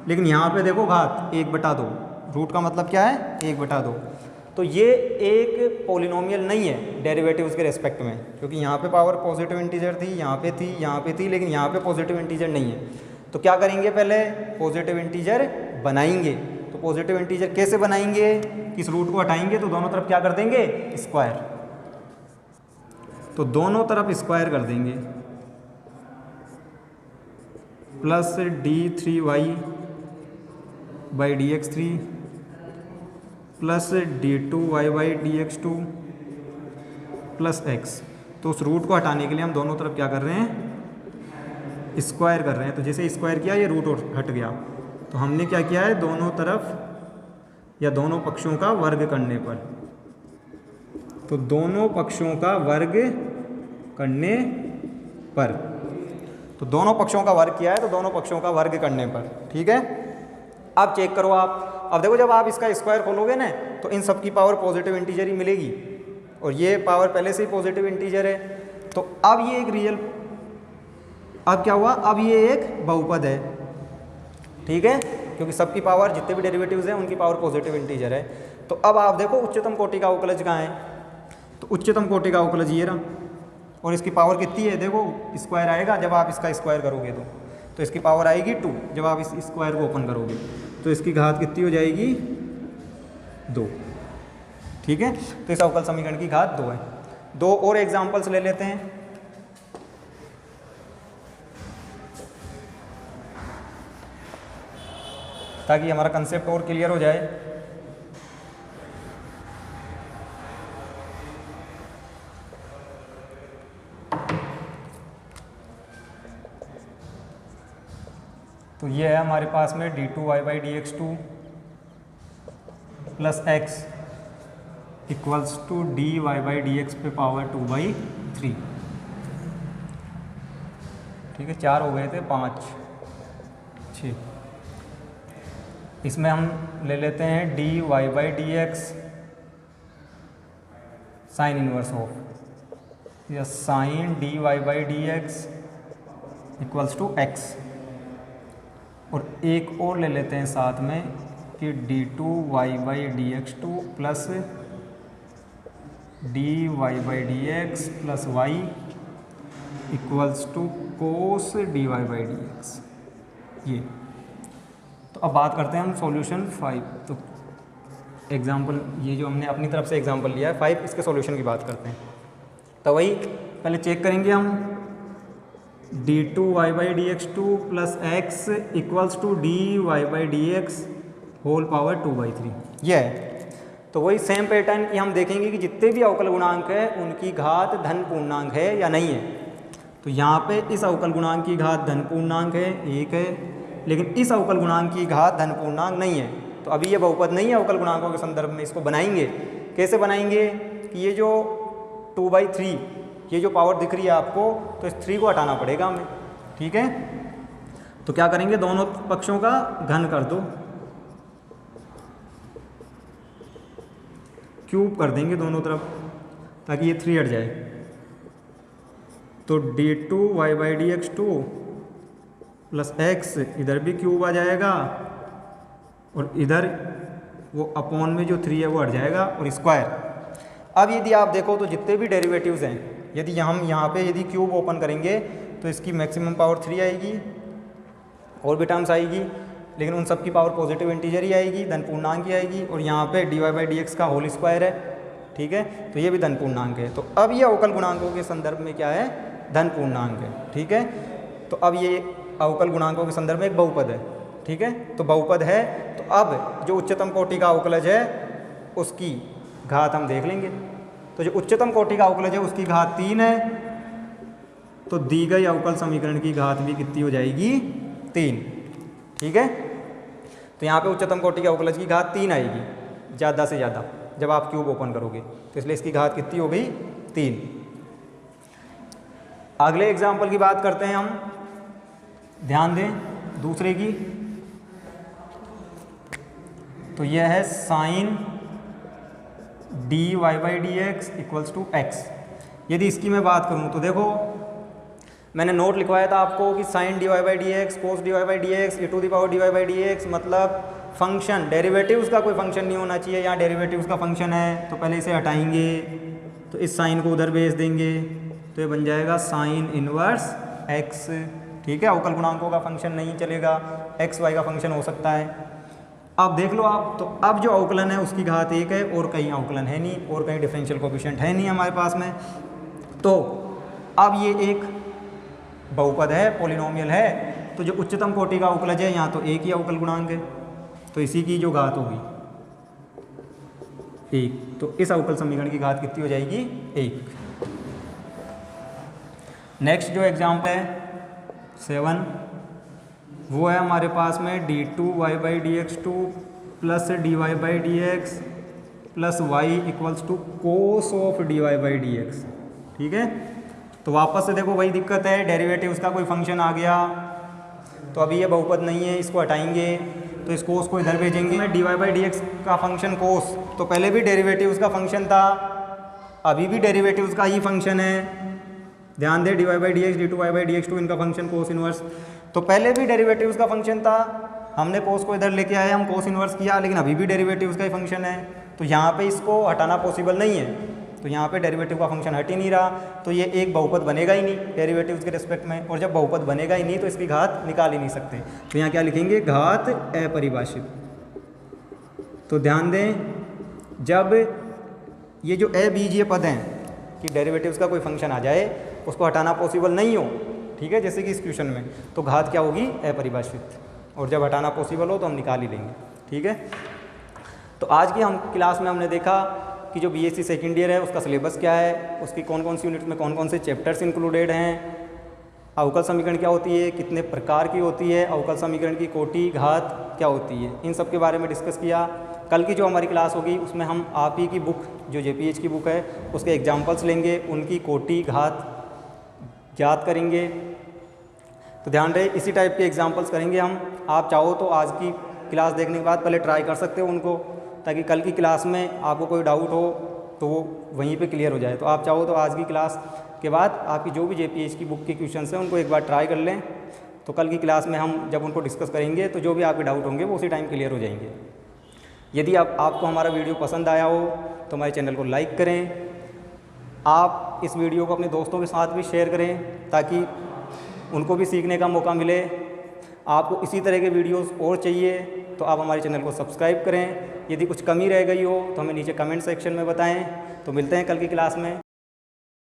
लेकिन यहाँ पे देखो घात 1/2, रूट का मतलब क्या है 1/2। तो ये एक पॉलिनोमियल नहीं है डेरिवेटिव्स के रेस्पेक्ट में, क्योंकि यहाँ पे पावर पॉजिटिव इंटीजर थी, यहाँ पे थी, यहाँ पे थी, लेकिन यहाँ पे पॉजिटिव इंटीजर नहीं है। तो क्या करेंगे, पहले पॉजिटिव इंटीजर बनाएंगे। तो पॉजिटिव इंटीजर कैसे बनाएंगे, किस रूट को हटाएंगे तो दोनों तरफ क्या कर देंगे, स्क्वायर। तो दोनों तरफ स्क्वायर कर देंगे, plus d three y by D x three plus d two Y by D x two plus x. तो उस रूट को हटाने के लिए हम दोनों तरफ क्या कर रहे हैं, स्क्वायर कर रहे हैं। तो जैसे स्क्वायर किया ये रूट हट गया, तो हमने क्या किया है, दोनों तरफ या दोनों पक्षों का वर्ग करने पर, तो दोनों पक्षों का वर्ग करने पर, तो दोनों पक्षों का वर्ग किया है, तो दोनों पक्षों का वर्ग करने पर। ठीक है, अब चेक करो आप। अब देखो जब आप इसका स्क्वायर खोलोगे ना तो इन सब की पावर पॉजिटिव इंटीजर ही मिलेगी, और ये पावर पहले से ही पॉजिटिव इंटीजर है। तो अब ये एक रियल, अब क्या हुआ, अब ये एक बहुपद है। ठीक है, क्योंकि सबकी पावर, जितने भी डेरिवेटिव्स हैं उनकी पावर पॉजिटिव इंटीजर है। तो अब आप देखो उच्चतम कोटि का अवकलज कहाँ है, तो उच्चतम कोटि का अवकलज ये रहा, और इसकी पावर कितनी है, देखो स्क्वायर आएगा जब आप इसका स्क्वायर करोगे तो इसकी पावर आएगी 2 जब आप इस स्क्वायर को ओपन करोगे, तो इसकी घात कितनी हो जाएगी, 2। ठीक है, तो इस अवकल समीकरण की घात 2 है। 2 और एग्जाम्पल्स ले लेते हैं। ताकि हमारा कंसेप्ट और क्लियर हो जाए। तो ये है हमारे पास में D two Y by D x two plus x equals to D Y by D X पे पावर 2/3। ठीक है, 4 हो गए थे, 5 6। इसमें हम ले लेते हैं D Y by D x sine inverse of, या sine D Y by D X equals to X. और एक और ले लेते हैं साथ में कि D two Y by D x two plus D Y by D x plus Y equals to cos D Y by D X. ये तो अब बात करते हैं हम सॉल्यूशन 5। तो एग्जाम्पल, ये जो हमने अपनी तरफ से एग्जाम्पल लिया है 5, इसके सॉल्यूशन की बात करते हैं। तो वही पहले चेक करेंगे हम, d2y/dx2 plus x equals to dy/dx whole power 2/3, ये है। तो वही सेम पैटर्न कि हम देखेंगे कि जितने भी अवकल गुणांक है उनकी घात धन पूर्णांक है या नहीं है। तो यहाँ पे इस अवकल गुणांक की घात धन पूर्णांक है 1 है, लेकिन इस अवकल गुणांक की घात धन पूर्णांक नहीं है। तो अभी ये बहुपद नहीं है अवकल गुणांकों के संदर्भ में। इसको बनाएंगे, कैसे बनाएंगे कि ये जो 2/3 ये जो पावर दिख रही है आपको, तो इस 3 को हटाना पड़ेगा हमें, ठीक है। तो क्या करेंगे, दोनों पक्षों का घन कर दो, क्यूब कर देंगे दोनों तरफ ताकि ये 3 हट जाए। तो d2y/dx2 प्लस x इधर भी क्यूब आ जाएगा और इधर वो अपॉन में जो 3 है वो हट जाएगा और स्क्वायर। अब यदि आप देखो तो जितने भी डेरिवेटिव्स हैं, यदि हम यहाँ पे यदि क्यूब ओपन करेंगे तो इसकी मैक्सिमम पावर 3 आएगी और भी टर्म्स आएगी, लेकिन उन सब की पावर पॉजिटिव इंटीजर ही आएगी, धन पूर्णांक ही आएगी। और यहाँ पे dy/dx का होल स्क्वायर है, ठीक है, तो ये भी धन पूर्णांक है। तो अब ये अवकल गुणांकों के संदर्भ में क्या है, धन पूर्णांक है, ठीक है। तो अब ये अवकल गुणांकों के संदर्भ में एक बहुपद है, ठीक है। तो बहुपद है, तो अब जो उच्चतम कोटि का अवकलज है उसकी घात हम देख लेंगे। तो जो उच्चतम कोटि का अवकलज है उसकी घात 3 है, तो दी गई अवकल समीकरण की घात भी कितनी हो जाएगी, 3, ठीक है। तो यहाँ पे उच्चतम कोटि के अवकलज की घात 3 आएगी ज़्यादा से ज़्यादा जब आप क्यूब ओपन करोगे, तो इसलिए इसकी घात कितनी हो गई, 3। अगले एग्जाम्पल की बात करते हैं हम, ध्यान दें दूसरे की। तो यह है sign dy/dx equals to x। यदि इसकी मैं बात करूं तो देखो मैंने नोट लिखवाया था आपको कि साइन dy/dx, कोस dy/dx, e⁻dy/dx मतलब फंक्शन, डेरिवेटिव्स का कोई फंक्शन नहीं होना चाहिए। यहाँ डेरिवेटिव्स का फंक्शन है तो पहले इसे हटाएंगे, तो इस साइन को उधर भेज देंगे, तो ये बन जाएगा साइन इनवर्स x, ठीक है। अवकल गुणांकों का फंक्शन नहीं चलेगा, x y का फंक्शन हो सकता है। अब देख लो आप, तो अब जो अवकलन है उसकी घात 1 है और कहीं अवकलन है नहीं और कहीं डिफरेंशियल कोएफिशिएंट है नहीं हमारे पास में। तो अब ये एक बहुपद है, पॉलिनोमियल है, तो जो उच्चतम कोटि का अवकलज है यहाँ तो एक ही अवकल गुणांक है, तो इसी की जो घात होगी 1, तो इस अवकल समीकरण की घात कितनी हो जाएगी, 1। नेक्स्ट जो एग्जाम्पल है 7, वो है हमारे पास में d2y/dx2 plus dy/dx plus y equals to cos of dy/dx, ठीक है। तो वापस से देखो वही दिक्कत है, डेरिवेटिव्स का कोई फंक्शन आ गया, तो अभी ये बहुपद नहीं है, इसको हटाएंगे, तो इस कोस को इधर भेजेंगे। dy/dx का फंक्शन कोस, तो पहले भी डेरिवेटिव्स का फंक्शन था, अभी भी डेरिवेटिव्स का ही फंक्शन है। ध्यान दे, dy/dx d2y/dx2 इनका फंक्शन कोस इनवर्स, तो पहले भी डेरिवेटिव्स का फंक्शन था, हमने कोस को इधर लेके आए, हम कोस इनवर्स किया, लेकिन अभी भी डेरिवेटिव्स का ही फंक्शन है। तो यहाँ पे इसको हटाना पॉसिबल नहीं है, तो यहाँ पे डेरिवेटिव का फंक्शन हट ही नहीं रहा, तो ये एक बहुपद बनेगा ही नहीं डेरिवेटिव्स के रिस्पेक्ट में। और जब बहुपद बनेगा ही नहीं तो इसकी घात निकाल ही नहीं सकते, तो यहाँ क्या लिखेंगे, घात अपरिभाषित। तो ध्यान दें, जब ये जो अबीजीय पद हैं कि डेरिवेटिव्स का कोई फंक्शन आ जाए, उसको हटाना पॉसिबल नहीं हो, ठीक है, जैसे कि इस क्वेश्चन में, तो घात क्या होगी, अपरिभाषित। और जब हटाना पॉसिबल हो तो हम निकाल ही लेंगे, ठीक है। तो आज की हम क्लास में हमने देखा कि जो बीएससी सेकेंड ईयर है उसका सिलेबस क्या है, उसकी कौन कौन सी यूनिट में कौन कौन से चैप्टर्स इंक्लूडेड हैं, अवकल समीकरण क्या होती है, कितने प्रकार की होती है, अवकल समीकरण की कोटि घात क्या होती है, इन सब के बारे में डिस्कस किया। कल की जो हमारी क्लास होगी उसमें हम आप ही की बुक, जो जेपीएच की बुक है, उसके एग्जाम्पल्स लेंगे, उनकी कोटि घात ज्ञात करेंगे। तो ध्यान रहे, इसी टाइप के एग्जाम्पल्स करेंगे हम। आप चाहो तो आज की क्लास देखने के बाद पहले ट्राई कर सकते हो उनको, ताकि कल की क्लास में आपको कोई डाउट हो तो वो वहीं पे क्लियर हो जाए। तो आप चाहो तो आज की क्लास के बाद आपकी जो भी जेपीएच की बुक के क्वेश्चंस हैं उनको एक बार ट्राई कर लें, तो कल की क्लास में हम जब उनको डिस्कस करेंगे तो जो भी आपके डाउट होंगे वो उसी टाइम क्लियर हो जाएंगे। यदि आपको हमारा वीडियो पसंद आया हो तो हमारे चैनल को लाइक करें, आप इस वीडियो को अपने दोस्तों के साथ भी शेयर करें ताकि उनको भी सीखने का मौका मिले। आपको इसी तरह के वीडियोस और चाहिए तो आप हमारे चैनल को सब्सक्राइब करें। यदि कुछ कमी रह गई हो तो हमें नीचे कमेंट सेक्शन में बताएं। तो मिलते हैं कल की क्लास में।